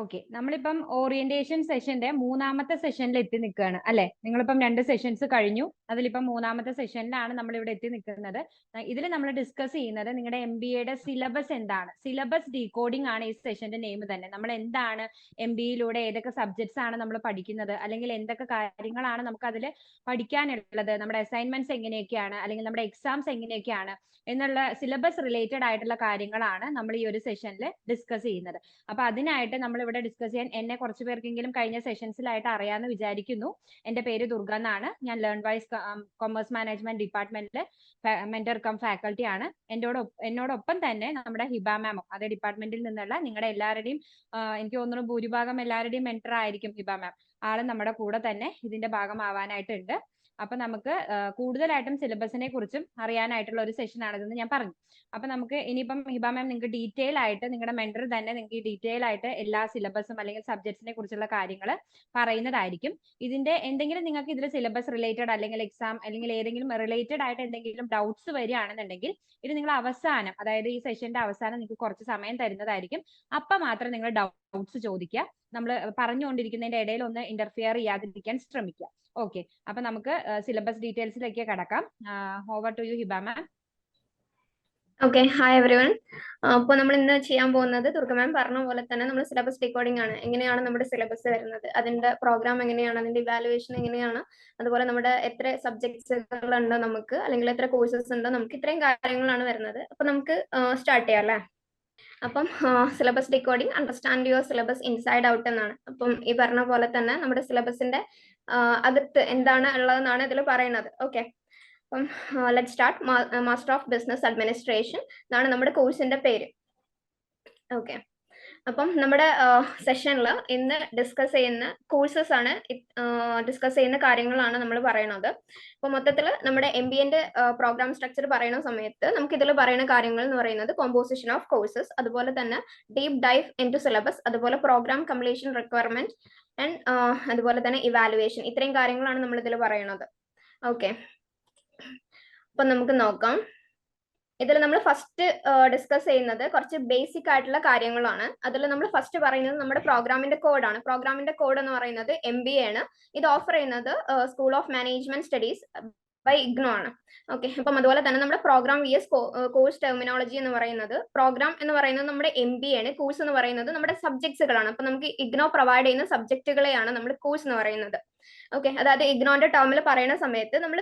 Okay, നമ്മളിപ്പം orientation സെഷന്റെ മൂന്നാമത്തെ സെഷനിൽ എത്തി നിൽക്കുകയാണ് അല്ലെ. നിങ്ങളിപ്പം 2 സെഷൻസ് കഴിഞ്ഞു, അതിലിപ്പം മൂന്നാമത്തെ സെഷനിലാണ് നമ്മൾ ഇവിടെ എത്തി നിൽക്കുന്നത്. ഇതിൽ നമ്മൾ ഡിസ്കസ് ചെയ്യുന്നത് നിങ്ങളുടെ MBAയുടെ സിലബസ് എന്താണ്. സിലബസ് ഡീകോഡിംഗ് ആണ് ഈ സെഷന്റെ നെയിം തന്നെ. നമ്മൾ എന്താണ് MBAയിലൂടെ ഏതൊക്കെ സബ്ജക്ട്സ് ആണ് നമ്മൾ പഠിക്കുന്നത്, അല്ലെങ്കിൽ എന്തൊക്കെ കാര്യങ്ങളാണ് നമുക്ക് അതിൽ പഠിക്കാനുള്ളത്, നമ്മുടെ അസൈൻമെന്റ്സ് എങ്ങനെയൊക്കെയാണ്, അല്ലെങ്കിൽ നമ്മുടെ എക്സാംസ് എങ്ങനെയൊക്കെയാണ് എന്നുള്ള സിലബസ് റിലേറ്റഡ് ആയിട്ടുള്ള കാര്യങ്ങളാണ് നമ്മൾ ഈ ഒരു സെഷനിൽ ഡിസ്കസ് ചെയ്യുന്നത്. അപ്പൊ അതിനായിട്ട് നമ്മൾ ഇവിടെ ഡിസ്കസ് ചെയ്യാൻ എന്നെ കുറച്ച് പേർക്കെങ്കിലും കഴിഞ്ഞ സെഷൻസിലായിട്ട് അറിയാമെന്ന് വിചാരിക്കുന്നു. എന്റെ പേര് ദുർഗ എന്നാണ്. ഞാൻ ലേൺ വൈസ് കൊമേഴ്സ് മാനേജ്മെന്റ് ഡിപ്പാർട്ട്മെന്റിൽ മെന്റർ കം ഫാക്കൽറ്റി ആണ്. എന്നോടൊപ്പം തന്നെ നമ്മുടെ ഹിബ മാമും അതേ ഡിപ്പാർട്ട്മെന്റിൽ നിന്നുള്ള നിങ്ങളുടെ എല്ലാവരുടെയും എനിക്ക് തോന്നുന്നു ഭൂരിഭാഗം എല്ലാവരുടെയും മെന്റർ ആയിരിക്കും ഹിബ മാം. ആള് നമ്മുടെ കൂടെ തന്നെ ഇതിന്റെ ഭാഗമാവാനായിട്ടുണ്ട്. അപ്പൊ നമുക്ക് കൂടുതലായിട്ടും സിലബസിനെ കുറിച്ചും അറിയാനായിട്ടുള്ള ഒരു സെഷൻ ആണിതെന്ന് ഞാൻ പറഞ്ഞു. അപ്പൊ നമുക്ക് ഇനിയിപ്പം ഹിബ മാം നിങ്ങൾക്ക് ഡീറ്റെയിൽ ആയിട്ട് നിങ്ങളുടെ മെന്റർ തന്നെ നിങ്ങൾക്ക് ഡീറ്റെയിൽ ആയിട്ട് എല്ലാ സിലബസും അല്ലെങ്കിൽ സബ്ജക്ട്സിനെ കുറിച്ചുള്ള കാര്യങ്ങൾ പറയുന്നതായിരിക്കും. ഇതിന്റെ എന്തെങ്കിലും നിങ്ങൾക്ക് ഇതിൽ സിലബസ് റിലേറ്റഡ് അല്ലെങ്കിൽ എക്സാം അല്ലെങ്കിൽ ഏതെങ്കിലും റിലേറ്റഡ് ആയിട്ട് എന്തെങ്കിലും ഡൗട്ട്സ് വരികയാണെന്നുണ്ടെങ്കിൽ ഇത് നിങ്ങൾ അവസാനം, അതായത് ഈ സെഷന്റെ അവസാനം നിങ്ങൾക്ക് കുറച്ച് സമയം തരുന്നതായിരിക്കും. അപ്പൊ മാത്രം നിങ്ങൾ ഡൗട്ട്സ് ചോദിക്കുക. നമ്മൾ പറഞ്ഞുകൊണ്ടിരിക്കുന്നതിന്റെ ഇടയിൽ ഒന്ന് ഇന്റർഫിയർ ചെയ്യാതിരിക്കാൻ ശ്രമിക്കുക. ഓക്കെ, അപ്പൊ നമുക്ക് സിലബസ് ഡീറ്റെയിൽസിലേക്ക് കടക്കാം. Over to you Hiba ma'am. Okay, hi everyone. അപ്പോൾ നമ്മൾ ഇന്ന് ചെയ്യാൻ പോകുന്നത് ദുർഗ മാം പറഞ്ഞ പോലെ തന്നെ നമ്മൾ സിലബസ് ഡീകോഡിംഗ് ആണ്. എങ്ങനെയാണ് നമ്മുടെ സിലബസ് വരുന്നത്, അതിന്റെ പ്രോഗ്രാം എങ്ങനെയാണ്, അതിന്റെ ഇവാലുവേഷൻ എങ്ങനെയാണ്, അതുപോലെ നമ്മുടെ എത്ര സബ്ജക്ട്സുകൾ ഉണ്ടോ നമുക്ക്, അല്ലെങ്കിൽ എത്ര കോഴ്സസ് ഉണ്ടോ നമുക്ക്, ഇത്രയും കാര്യങ്ങളാണ് വരുന്നത്. അപ്പൊ നമുക്ക് സ്റ്റാർട്ട് ചെയ്യാം അല്ലേ. അപ്പം syllabus decoding, understand your syllabus inside out എന്നാണ്. അപ്പം ഈ പറഞ്ഞ പോലെ തന്നെ നമ്മുടെ സിലബസിന്റെ അകത്ത് എന്താണ് ഉള്ളതെന്നാണ് ഇതിൽ പറയുന്നത്. ഓക്കെ, അപ്പം let start. Master of business administration എന്നാണ് നമ്മുടെ കോഴ്സിന്റെ പേര്. ഓക്കെ, അപ്പം നമ്മുടെ സെഷനിൽ ഇന്ന് ഡിസ്കസ് ചെയ്യുന്ന കോഴ്സസ് ആണ്, ഡിസ്കസ് ചെയ്യുന്ന കാര്യങ്ങളാണ് നമ്മൾ പറയുന്നത്. അപ്പൊ മൊത്തത്തിൽ നമ്മുടെ MBAന്റെ പ്രോഗ്രാം സ്ട്രക്ചർ പറയുന്ന സമയത്ത് നമുക്ക് ഇതിൽ പറയുന്ന കാര്യങ്ങൾ എന്ന് പറയുന്നത് കോമ്പോസിഷൻ ഓഫ് കോഴ്സസ്, അതുപോലെ തന്നെ deep dive into syllabus, അതുപോലെ പ്രോഗ്രാം കംപ്ലീഷൻ റിക്വയർമെന്റ് ആൻഡ് അതുപോലെ തന്നെ ഇവാലുവേഷൻ. ഇത്രയും കാര്യങ്ങളാണ് നമ്മൾ ഇതിൽ പറയുന്നത്. ഓക്കെ, അപ്പൊ നമുക്ക് നോക്കാം. ഇതിൽ നമ്മൾ ഫസ്റ്റ് ഡിസ്കസ് ചെയ്യുന്നത് കുറച്ച് ബേസിക് ആയിട്ടുള്ള കാര്യങ്ങളാണ്. അതിൽ നമ്മൾ ഫസ്റ്റ് പറയുന്നത് നമ്മുടെ പ്രോഗ്രാമിന്റെ കോഡാണ്. പ്രോഗ്രാമിന്റെ കോഡ് എന്ന് പറയുന്നത് MBA ആണ്. ഇത് ഓഫർ ചെയ്യുന്നത് school of management studies by IGNOU ആണ്. ഓക്കെ, അപ്പം അതുപോലെ തന്നെ നമ്മുടെ പ്രോഗ്രാം VS കോഴ്സ് ടെർമിനോളജി എന്ന് പറയുന്നത്, പ്രോഗ്രാം എന്ന് പറയുന്നത് നമ്മുടെ MBA ആണ്, കോഴ്സ് എന്ന് പറയുന്നത് നമ്മുടെ സബ്ജക്ട്സുകളാണ്. അപ്പൊ നമുക്ക് IGNOU പ്രൊവൈഡ് ചെയ്യുന്ന സബ്ജക്റ്റുകളെയാണ് നമ്മൾ കോഴ്സ് എന്ന് പറയുന്നത്. ഓക്കെ, അതായത് IGNOUന്റെ ടേമിൽ പറയുന്ന സമയത്ത് നമ്മൾ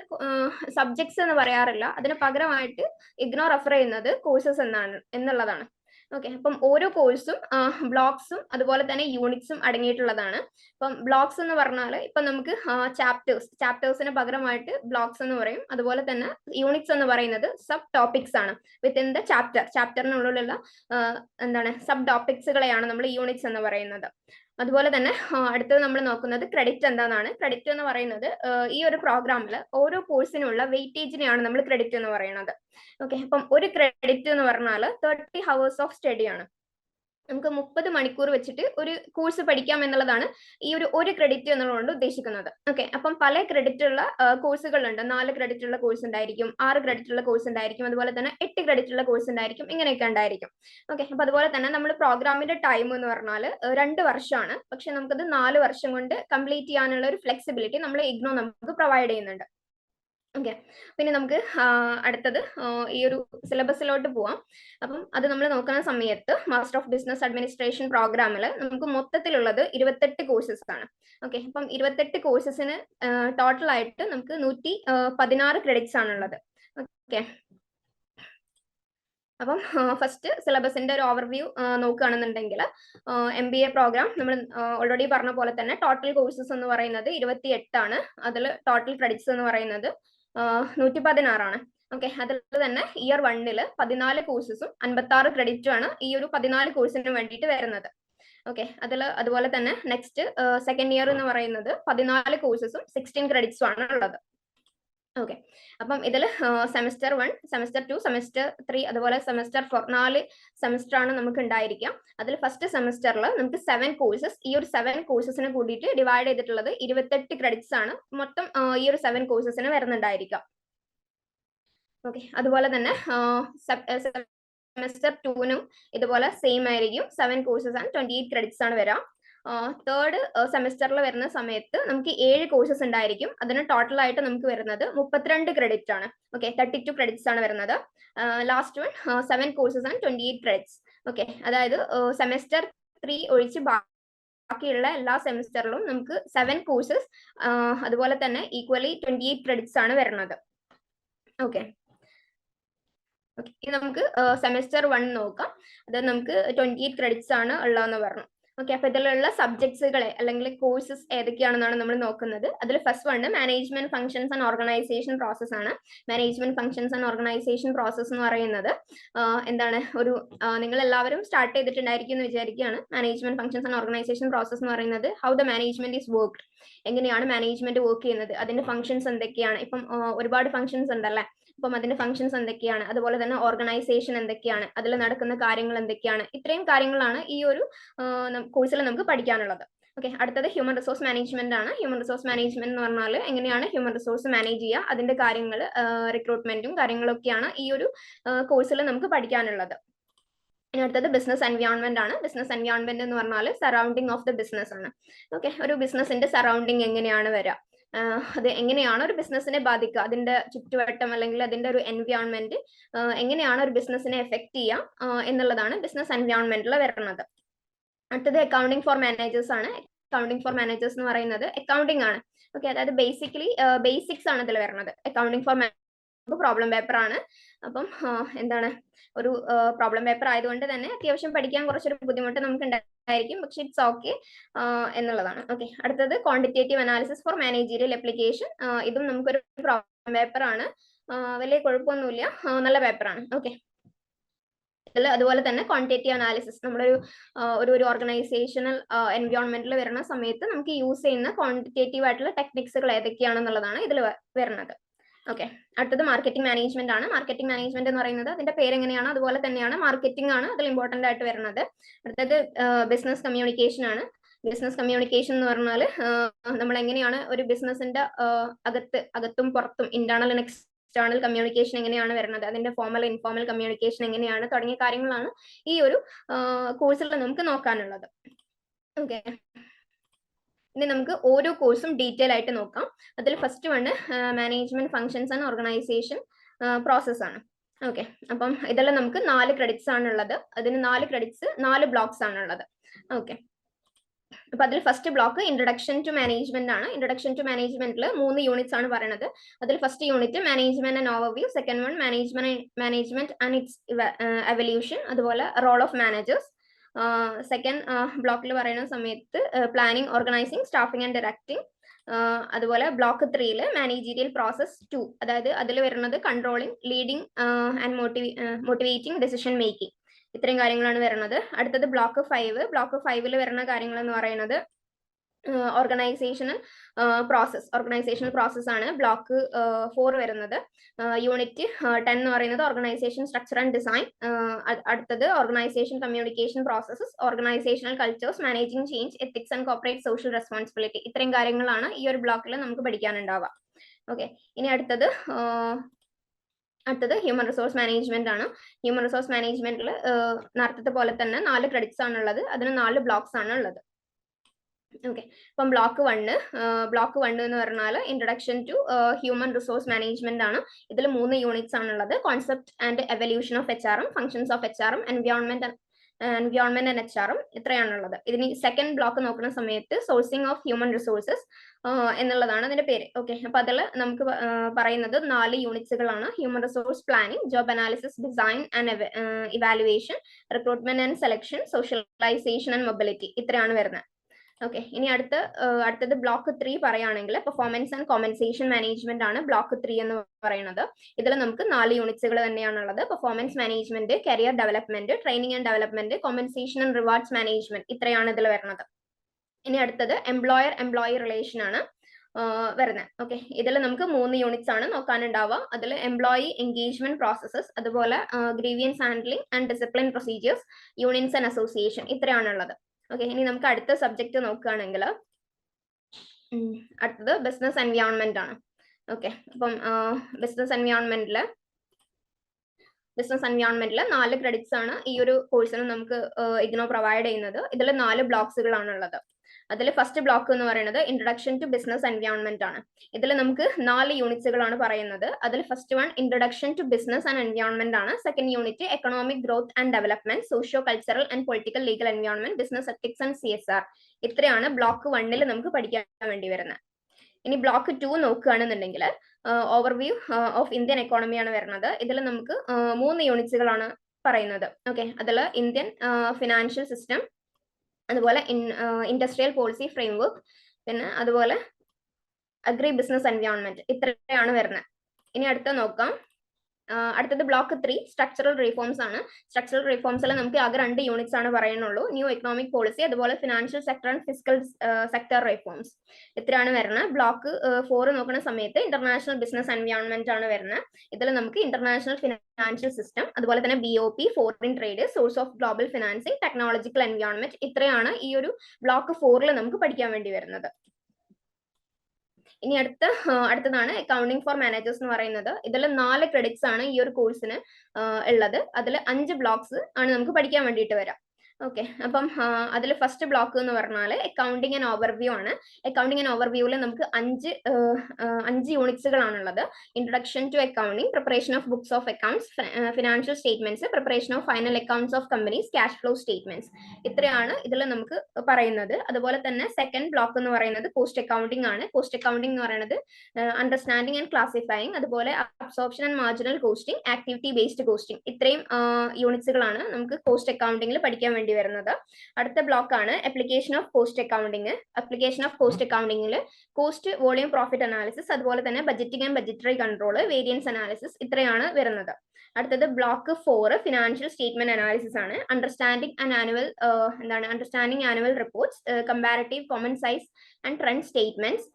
സബ്ജക്ട്സ് എന്ന് പറയാറില്ല, അതിന് പകരമായിട്ട് IGNOU റെഫർ ചെയ്യുന്നത് കോഴ്സസ് എന്നുള്ളതാണ്. ഓക്കെ, അപ്പം ഓരോ കോഴ്സും ബ്ലോക്സും അതുപോലെ തന്നെ യൂണിറ്റ്സും അടങ്ങിയിട്ടുള്ളതാണ്. അപ്പം ബ്ലോക്സ് എന്ന് പറഞ്ഞാൽ ഇപ്പൊ നമുക്ക് ചാപ്റ്റേഴ്സിന് പകരമായിട്ട് ബ്ലോക്സ് എന്ന് പറയും. അതുപോലെ തന്നെ യൂണിറ്റ്സ് എന്ന് പറയുന്നത് സബ് ടോപ്പിക്സ് ആണ്. വിത്തിൻ ദ ചാപ്റ്ററിനുള്ളിലുള്ള എന്താണ് സബ് ടോപ്പിക്സുകളെയാണ് നമ്മൾ യൂണിറ്റ്സ് എന്ന് പറയുന്നത്. അതുപോലെ തന്നെ അടുത്തത് നമ്മൾ നോക്കുന്നത് ക്രെഡിറ്റ് എന്താണെന്നാണ്. ക്രെഡിറ്റ് എന്ന് പറയുന്നത് ഈ ഒരു പ്രോഗ്രാമിൽ ഓരോ കോഴ്സിനുള്ള വെയിറ്റേജിനെയാണ് നമ്മൾ ക്രെഡിറ്റ് എന്ന് പറയുന്നത്. ഓക്കെ, അപ്പം ഒരു ക്രെഡിറ്റ് എന്ന് പറഞ്ഞാൽ 30 hours ഓഫ് സ്റ്റഡി ആണ്. നമുക്ക് 30 മണിക്കൂർ വെച്ചിട്ട് ഒരു കോഴ്സ് പഠിക്കാം എന്നുള്ളതാണ് ഈ ഒരു ക്രെഡിറ്റ് എന്നുള്ളതുകൊണ്ട് ഉദ്ദേശിക്കുന്നത്. ഓക്കെ, അപ്പം പല ക്രെഡിറ്റ് ഉള്ള കോഴ്സുകളുണ്ട്. 4 ക്രെഡിറ്റ് ഉള്ള കോഴ്സ് ഉണ്ടായിരിക്കും, 6 ക്രെഡിറ്റ് ഉള്ള കോഴ്സ് ഉണ്ടായിരിക്കും, അതുപോലെ തന്നെ 8 ക്രെഡിറ്റ് ഉള്ള കോഴ്സ് ഉണ്ടായിരിക്കും, ഇങ്ങനെയൊക്കെ ഉണ്ടായിരിക്കും. ഓക്കെ, അപ്പൊ അതുപോലെ തന്നെ നമ്മൾ പ്രോഗ്രാമിന്റെ ടൈം എന്ന് പറഞ്ഞാൽ 2 വർഷമാണ്. പക്ഷെ നമുക്കത് 4 വർഷം കൊണ്ട് കംപ്ലീറ്റ് ചെയ്യാനുള്ള ഒരു ഫ്ലെക്സിബിലിറ്റി നമ്മൾ IGNOU നമുക്ക് പ്രൊവൈഡ് ചെയ്യുന്നുണ്ട്. ഓക്കെ, പിന്നെ നമുക്ക് അടുത്തത് ഈ ഒരു സിലബസിലോട്ട് പോവാം. അപ്പം അത് നമ്മൾ നോക്കുന്ന സമയത്ത് മാസ്റ്റർ ഓഫ് ബിസിനസ് അഡ്മിനിസ്ട്രേഷൻ പ്രോഗ്രാമിൽ നമുക്ക് മൊത്തത്തിലുള്ളത് 28 കോഴ്സസ് ആണ്. ഓക്കെ, അപ്പം 28 കോഴ്സസിന് ടോട്ടൽ ആയിട്ട് നമുക്ക് 116 ക്രെഡിറ്റ്സ് ആണുള്ളത്. ഓക്കെ, അപ്പം ഫസ്റ്റ് സിലബസിന്റെ ഒരു ഓവർവ്യൂ നോക്കുകയാണെന്നുണ്ടെങ്കിൽ MBA പ്രോഗ്രാം നമ്മൾ ഓൾറെഡി പറഞ്ഞ പോലെ തന്നെ ടോട്ടൽ കോഴ്സസ് എന്ന് പറയുന്നത് 28 ആണ്. അതിൽ ടോട്ടൽ ക്രെഡിറ്റ്സ് എന്ന് പറയുന്നത് 116 ആണ്. ഓക്കെ, അതിൽ തന്നെ ഇയർ 1 14 കോഴ്സസും 56 ക്രെഡിറ്റും ആണ് ഈ ഒരു 14 കോഴ്സിന് വേണ്ടിയിട്ട് വരുന്നത്. ഓക്കെ, അതുപോലെ തന്നെ നെക്സ്റ്റ് സെക്കൻഡ് ഇയർ എന്ന് പറയുന്നത് 14 കോഴ്സസും 16 ക്രെഡിറ്റ്സും ആണ് ഉള്ളത്. ഓക്കെ, അപ്പം ഇതിൽ സെമസ്റ്റർ 1, സെമസ്റ്റർ 2, സെമസ്റ്റർ 3 അതുപോലെ സെമസ്റ്റർ 4 4 സെമസ്റ്റർ ആണ് നമുക്ക് ഉണ്ടായിരിക്കാം. അതിൽ ഫസ്റ്റ് സെമസ്റ്ററിൽ നമുക്ക് 7 കോഴ്സസ്, ഈ ഒരു 7 കോഴ്സസിനെ കൂടിയിട്ട് ഡിവൈഡ് ചെയ്തിട്ടുള്ളത് 28 ക്രെഡിറ്റ്സ് ആണ് മൊത്തം ഈ ഒരു 7 കോഴ്സസിന് വരുന്നുണ്ടായിരിക്കാം. ഓക്കെ, അതുപോലെ തന്നെ സെമസ്റ്റർ 2നും ഇതുപോലെ സെയിം ആയിരിക്കും. 7 കോഴ്സസ് ആൻഡ് 28 ക്രെഡിറ്റ്സ് ആണ് വരാം. തേർഡ് സെമസ്റ്ററിൽ വരുന്ന സമയത്ത് നമുക്ക് 7 കോഴ്സസ് ഉണ്ടായിരിക്കും. അതിന് ടോട്ടൽ ആയിട്ട് നമുക്ക് വരുന്നത് 32 ക്രെഡിറ്റ് ആണ്. ഓക്കെ, 32 ക്രെഡിറ്റ്സ് ആണ് വരുന്നത്. Last one 7 courses and 28 credits. Okay, അതായത് സെമസ്റ്റർ 3 ഒഴിച്ച് ബാക്കിയുള്ള എല്ലാ സെമസ്റ്ററിലും നമുക്ക് 7 കോഴ്സസ് അതുപോലെ തന്നെ ഈക്വലി 28 ക്രെഡിറ്റ്സ് ആണ് വരുന്നത്. ഓക്കെ, ഇനി നമുക്ക് സെമസ്റ്റർ 1 നോക്കാം. അത് നമുക്ക് 28 ക്രെഡിറ്റ്സ് ആണ് ഉള്ളതെന്ന് പറഞ്ഞു. ഓക്കെ, അപ്പൊ ഇതിലുള്ള സബ്ജക്ട്സുകളെ അല്ലെങ്കിൽ കോഴ്സസ് ഏതൊക്കെയാണെന്നാണ് നമ്മൾ നോക്കുന്നത്. അതിൽ first one management functions and organization process ആണ്. Management functions and organization process എന്ന് പറയുന്നത് എന്താണ്, ഒരു നിങ്ങൾ എല്ലാവരും സ്റ്റാർട്ട് ചെയ്തിട്ടുണ്ടായിരിക്കും എന്ന് വിചാരിക്കുകയാണ്. Management functions and organization process എന്ന് പറയുന്നത് how the management is worked, എങ്ങനെയാണ് മാനേജ്മെന്റ് വർക്ക് ചെയ്യുന്നത്, അതിന്റെ ഫംഗ്ഷൻസ് എന്തൊക്കെയാണ്. ഇപ്പം ഒരുപാട് ഫംഗ്ഷൻസ് ഉണ്ടല്ലേ, അപ്പം അതിന്റെ ഫംഗ്ഷൻസ് എന്തൊക്കെയാണ്, അതുപോലെ തന്നെ ഓർഗനൈസേഷൻ എന്തൊക്കെയാണ്, അതിൽ നടക്കുന്ന കാര്യങ്ങൾ എന്തൊക്കെയാണ്, ഇത്രയും കാര്യങ്ങളാണ് ഈ ഒരു കോഴ്സിൽ നമുക്ക് പഠിക്കാനുള്ളത്. ഓക്കെ, അടുത്തത് ഹ്യൂമൻ റിസോഴ്സ് മാനേജ്മെന്റ് ആണ്. ഹ്യൂമൻ റിസോഴ്സ് മാനേജ്മെന്റ് എന്ന് പറഞ്ഞാൽ എങ്ങനെയാണ് ഹ്യൂമൻ റിസോഴ്സ് മാനേജ് ചെയ്യുക, അതിന്റെ കാര്യങ്ങൾ റിക്രൂട്ട്മെന്റും കാര്യങ്ങളൊക്കെയാണ് ഈ ഒരു കോഴ്സിൽ നമുക്ക് പഠിക്കാനുള്ളത്. ഇനി അടുത്തത് ബിസിനസ് എൻവയോൺമെന്റ് ആണ്. ബിസിനസ് എൻവയോൺമെന്റ് എന്ന് പറഞ്ഞാൽ സറൗണ്ടിങ് ഓഫ് ദ ബിസിനസ് ആണ്. ഓക്കെ, ഒരു ബിസിനസിന്റെ സറൗണ്ടിങ് എങ്ങനെയാണ് വരിക, അത് എങ്ങനെയാണ് ഒരു ബിസിനസിനെ ബാധിക്കുക, അതിന്റെ ചുറ്റുവട്ടം അല്ലെങ്കിൽ അതിന്റെ ഒരു എൻവയോൺമെന്റ് എങ്ങനെയാണ് ഒരു ബിസിനസിനെ എഫക്ട് ചെയ്യുക എന്നുള്ളതാണ് ബിസിനസ് എൻവയോൺമെന്റിൽ വരുന്നത്. അടുത്തത് അക്കൗണ്ടിങ് ഫോർ മാനേജേഴ്സ് ആണ്. അക്കൗണ്ടിങ് ഫോർ മാനേജേഴ്സ് എന്ന് പറയുന്നത് അക്കൗണ്ടിങ് ആണ്. ഓക്കെ, അതായത് ബേസിക്കലി ബേസിക്സ് ആണ് ഇതിൽ വരുന്നത്. അക്കൗണ്ടിങ് ഫോർ പ്രോബ്ലം പേപ്പർ ആണ്. അപ്പം എന്താണ്, ഒരു പ്രോബ്ലം പേപ്പർ ആയതുകൊണ്ട് തന്നെ അത്യാവശ്യം പഠിക്കാൻ കുറച്ചൊരു ബുദ്ധിമുട്ട് നമുക്ക് ഉണ്ടായിരിക്കും, പക്ഷെ ഇറ്റ്സ് ഓക്കെ എന്നുള്ളതാണ്. ഓക്കെ, അടുത്തത് quantitative analysis for managerial application. ഇതും നമുക്കൊരു പ്രോബ്ലം പേപ്പർ ആണ്. വലിയ കുഴപ്പമൊന്നുമില്ല, നല്ല പേപ്പറാണ്. ഓക്കെ, അതുപോലെ തന്നെ ക്വാണ്ടിറ്റേറ്റീവ് അനാലിസിസ് നമ്മളൊരു ഒരു ഓർഗനൈസേഷണൽ എൻവയോൺമെന്റിൽ വരുന്ന സമയത്ത് നമുക്ക് യൂസ് ചെയ്യുന്ന ക്വാണ്ടിറ്റേറ്റീവ് ആയിട്ടുള്ള ടെക്നിക്സുകൾ ഏതൊക്കെയാണെന്നുള്ളതാണ് ഇതിൽ വരുന്നത്. ഓക്കെ, അടുത്തത് മാർക്കറ്റിംഗ് മാനേജ്മെന്റ് ആണ്. മാർക്കറ്റിംഗ് മാനേജ്മെന്റ് എന്ന് പറയുന്നത് അതിന്റെ പേര് എങ്ങനെയാണ് അതുപോലെ തന്നെയാണ് മാർക്കറ്റിംഗ് ആണ് അതിൽ ഇമ്പോർട്ടന്റ് ആയിട്ട് വരുന്നത്. അടുത്തത് ബിസിനസ് കമ്മ്യൂണിക്കേഷൻ ആണ്. ബിസിനസ് കമ്മ്യൂണിക്കേഷൻ എന്ന് പറഞ്ഞാൽ നമ്മൾ എങ്ങനെയാണ് ഒരു ബിസിനസിന്റെ അകത്തും പുറത്തും ഇന്റേണൽ ആൻഡ് എക്സ്റ്റേണൽ കമ്മ്യൂണിക്കേഷൻ എങ്ങനെയാണ് വരുന്നത്, അതിന്റെ ഫോർമൽ ഇൻഫോർമൽ കമ്മ്യൂണിക്കേഷൻ എങ്ങനെയാണ് തുടങ്ങിയ കാര്യങ്ങളാണ് ഈ ഒരു കോഴ്സിൽ നമുക്ക് നോക്കാനുള്ളത്. ഓക്കെ, ഇനി നമുക്ക് ഓരോ കോഴ്സും ഡീറ്റെയിൽ ആയിട്ട് നോക്കാം. അതിൽ first one management functions and organization process ആണ്. ഓക്കെ, അപ്പം ഇതെല്ലാം നമുക്ക് 4 ക്രെഡിറ്റ്സ് ആണുള്ളത്. അതിന് 4 ക്രെഡിറ്റ്സ് 4 ബ്ലോക്സ് ആണുള്ളത്. ഓക്കെ, അപ്പൊ അതിൽ first block introduction to management ആണ്. ഇൻട്രൊഡക്ഷൻ ടു മാനേജ്മെന്റിൽ 3 യൂണിറ്റ്സ് ആണ് പറയുന്നത്. അതിൽ first unit management and overview, second one management and its evolution, അതുപോലെ റോൾ ഓഫ് മാനേജേഴ്സ്. സെക്കൻഡ് ബ്ലോക്കിൽ പറയുന്ന സമയത്ത് planning, organising, staffing and directing. അതുപോലെ ബ്ലോക്ക് 3 മാനേജീരിയൽ പ്രോസസ് 2, അതായത് അതിൽ വരുന്നത് controlling, leading and motivating decision making. ഇത്രയും കാര്യങ്ങളാണ് വരുന്നത്. അടുത്തത് ബ്ലോക്ക് 5. ബ്ലോക്ക് 5 വരുന്ന കാര്യങ്ങൾ എന്ന് പറയുന്നത് ഓർഗനൈസേഷണൽ പ്രോസസ് ആണ്. ബ്ലോക്ക് 4 വരുന്നത്. യൂണിറ്റ് 10 എന്ന് പറയുന്നത് ഓർഗനൈസേഷൻ സ്ട്രക്ചർ ആൻഡ് ഡിസൈൻ. അടുത്തത് organisation communication processes, organisational cultures, managing change, ethics and corporate social responsibility. ഇത്രയും കാര്യങ്ങളാണ് ഈ ഒരു ബ്ലോക്കിൽ നമുക്ക് പഠിക്കാനുണ്ടാവുക. ഓക്കെ, ഇനി അടുത്തത് ഹ്യൂമൻ റിസോഴ്സ് മാനേജ്മെന്റ് ആണ്. ഹ്യൂമൻ റിസോഴ്സ് മാനേജ്മെന്റിൽ നേരത്തെ പോലെ തന്നെ 4 ക്രെഡിറ്റ്സ് ആണ് ഉള്ളത്. അതിന് 4 ബ്ലോക്സ് ആണ് ഉള്ളത്. ഓക്കെ, അപ്പം ബ്ലോക്ക് 1 എന്ന് പറഞ്ഞാൽ introduction to human resource management ആണ്. ഇതിൽ 3 യൂണിറ്റ്സ് ആണുള്ളത്. Concept and evolution of HRM, functions of HRM, environment and HRM, ഇത്രയാണുള്ളത്. ഇതിന് സെക്കൻഡ് ബ്ലോക്ക് നോക്കുന്ന സമയത്ത് സോഴ്സിംഗ് ഓഫ് ഹ്യൂമൻ റിസോഴ്സസ് എന്നുള്ളതാണ് അതിന്റെ പേര്. ഓക്കെ, അപ്പൊ അതിൽ നമുക്ക് പറയുന്നത് 4 യൂണിറ്റ്സുകളാണ്. Human resource planning, job analysis, design and evaluation, recruitment and selection, socialization and mobility. ഇത്രയാണ് വരുന്നത്. ഓക്കെ, ഇനി അടുത്തത് ബ്ലോക്ക് 3 പറയുകയാണെങ്കിൽ പെർഫോമൻസ് ആൻഡ് കോമ്പൻസേഷൻ മാനേജ്മെന്റ് ആണ് ബ്ലോക്ക് 3 എന്ന് പറയുന്നത്. ഇതിൽ നമുക്ക് 4 യൂണിറ്റ്സുകൾ തന്നെയാണുള്ളത്. Performance management, career development, training and development, compensation and rewards management, ഇത്രയാണ് ഇതിൽ വരുന്നത്. ഇനി അടുത്തത് എംപ്ലോയർ റിലേഷൻ ആണ് വരുന്നത്. ഓക്കെ, ഇതിൽ നമുക്ക് 3 യൂണിറ്റ്സ് ആണ് നോക്കാനുണ്ടാവുക. അതിൽ എംപ്ലോയി എൻഗേജ്മെന്റ് പ്രോസസ്സസ്, അതുപോലെ grievance handling and discipline procedures, unions and association, ഇത്രയാണുള്ളത്. ഓക്കെ, ഇനി നമുക്ക് അടുത്ത സബ്ജക്ട് നോക്കുകയാണെങ്കിൽ അടുത്തത് ബിസിനസ് എൻവയോൺമെന്റ് ആണ്. ഓക്കെ, അപ്പം ബിസിനസ് എൻവയോൺമെന്റിൽ ബിസിനസ് എൻവയോൺമെന്റിൽ 4 ക്രെഡിറ്റ്സ് ആണ് ഈ ഒരു കോഴ്സിന് നമുക്ക് ഇഗ്നോ പ്രൊവൈഡ് ചെയ്യുന്നത്. ഇതിൽ 4 ബ്ലോക്സുകളാണുള്ളത്. അതിൽ ഫസ്റ്റ് ബ്ലോക്ക് എന്ന് പറയുന്നത് ഇൻട്രൊഡക്ഷൻ ടു ബിസിനസ് എൻവയോൺമെന്റ് ആണ്. ഇതിൽ നമുക്ക് 4 യൂണിറ്റ്സുകളാണ് പറയുന്നത്. അതിൽ first one introduction to business and environment ആണ്. Second unit economic growth and development, socio cultural and political legal environment, business ethics and CSR. ഇത്രയാണ് ബ്ലോക്ക് 1 നമുക്ക് പഠിക്കാൻ വേണ്ടി വരുന്നത്. ഇനി ബ്ലോക്ക് 2 നോക്കുകയാണെന്നുണ്ടെങ്കിൽ ഓവർവ്യൂ ഓഫ് ഇന്ത്യൻ എക്കോണമിയാണ് വരുന്നത്. ഇതിൽ നമുക്ക് 3 യൂണിറ്റ്സുകളാണ് പറയുന്നത്. ഓക്കെ, അതിൽ ഇന്ത്യൻ ഫിനാൻഷ്യൽ സിസ്റ്റം, അതുപോലെ ഇൻഡസ്ട്രിയൽ പോളിസി ഫ്രെയിംവർക്ക്, പിന്നെ അതുപോലെ അഗ്രി ബിസിനസ് എൻവയോൺമെന്റ്. ഇത്രയാണ് വരുന്നത്. ഇനി അടുത്ത നോക്കാം. അടുത്തത് ബ്ലോക്ക് 3 സ്ട്രക്ചറൽ റീഫോംസ് ആണ്. സ്ട്രക്ചറൽ റീഫോംസിൽ നമുക്ക് ആകെ 2 യൂണിറ്റ്സ് ആണ് പറയുന്നുള്ളൂ. ന്യൂ എക്കണോമിക് പോളിസി, അതുപോലെ financial sector and physical sector reforms. ഇത്രയാണ് വരുന്നത്. ബ്ലോക്ക് 4 നോക്കുന്ന സമയത്ത് ഇന്റർനാഷണൽ ബിസിനസ് എൻവയോൺമെന്റ് ആണ് വരുന്നത്. ഇതിൽ നമുക്ക് ഇന്റർനാഷണൽ ഫിനാൻഷ്യൽ സിസ്റ്റം, അതുപോലെ തന്നെ BOP, foreign trade, source of global financing, technological environment. ഇത്രയാണ് ഈ ഒരു ബ്ലോക്ക് 4 നമുക്ക് പഠിക്കാൻ വേണ്ടി വരുന്നത്. ഇനി അടുത്തതാണ് അക്കൗണ്ടിങ് ഫോർ മാനേജേഴ്സ് എന്ന് പറയുന്നത്. ഇതിൽ 4 ക്രെഡിറ്റ്സ് ആണ് ഈ ഒരു കോഴ്സിന് ഉള്ളത്. അതിൽ 5 ബ്ലോക്സ് ആണ് നമുക്ക് പഠിക്കാൻ വേണ്ടിയിട്ട് വരാം. ഓക്കെ, അപ്പം അതിൽ ഫസ്റ്റ് ബ്ലോക്ക് എന്ന് പറഞ്ഞാൽ അക്കൗണ്ടിങ് ആൻഡ് ഓവർവ്യൂ ആണ്. അക്കൗണ്ടിങ് ആൻഡ് ഓവർവ്യൂവിൽ നമുക്ക് 5 യൂണിറ്റ്സുകളാണുള്ളത്. Introduction to accounting, preparation of books of accounts, financial statements, preparation of final accounts of companies, cash flow statements. ഇത്രയാണ് ഇതിൽ നമുക്ക് പറയുന്നത്. അതുപോലെ തന്നെ സെക്കൻഡ് ബ്ലോക്ക് എന്ന് പറയുന്നത് കോസ്റ്റ് അക്കൗണ്ടിങ് ആണ്. കോസ്റ്റ് അക്കൗണ്ടിങ് എന്ന് പറയുന്നത് അണ്ടർസ്റ്റാൻഡിങ് ആൻഡ് ക്ലാസിഫൈങ്, അതുപോലെ absorption and marginal costing, activity based costing. ഇത്രയും യൂണിറ്റ്സുകളാണ് നമുക്ക് കോസ്റ്റ് അക്കൗണ്ടിങ്ങിൽ പഠിക്കാൻ വേണ്ടി വരുന്നത്. അടുത്ത ബ്ലോക്ക് ആണ് application of cost accounting. Application of cost അക്കൗണ്ടിങ്ങിൽ കോസ്റ്റ്, വോളിയം, പ്രോഫിറ്റ് അനാലിസിസ്, അതുപോലെ തന്നെ budgeting and budgetary control, variance analysis. ഇത്രയാണ് വരുന്നത്. അടുത്തത് ബ്ലോക്ക് 4 ഫിനാൻഷ്യൽ സ്റ്റേറ്റ്മെന്റ് അനാലിസിസ് ആണ്. Understanding annual reports, comparative common size and trend statements,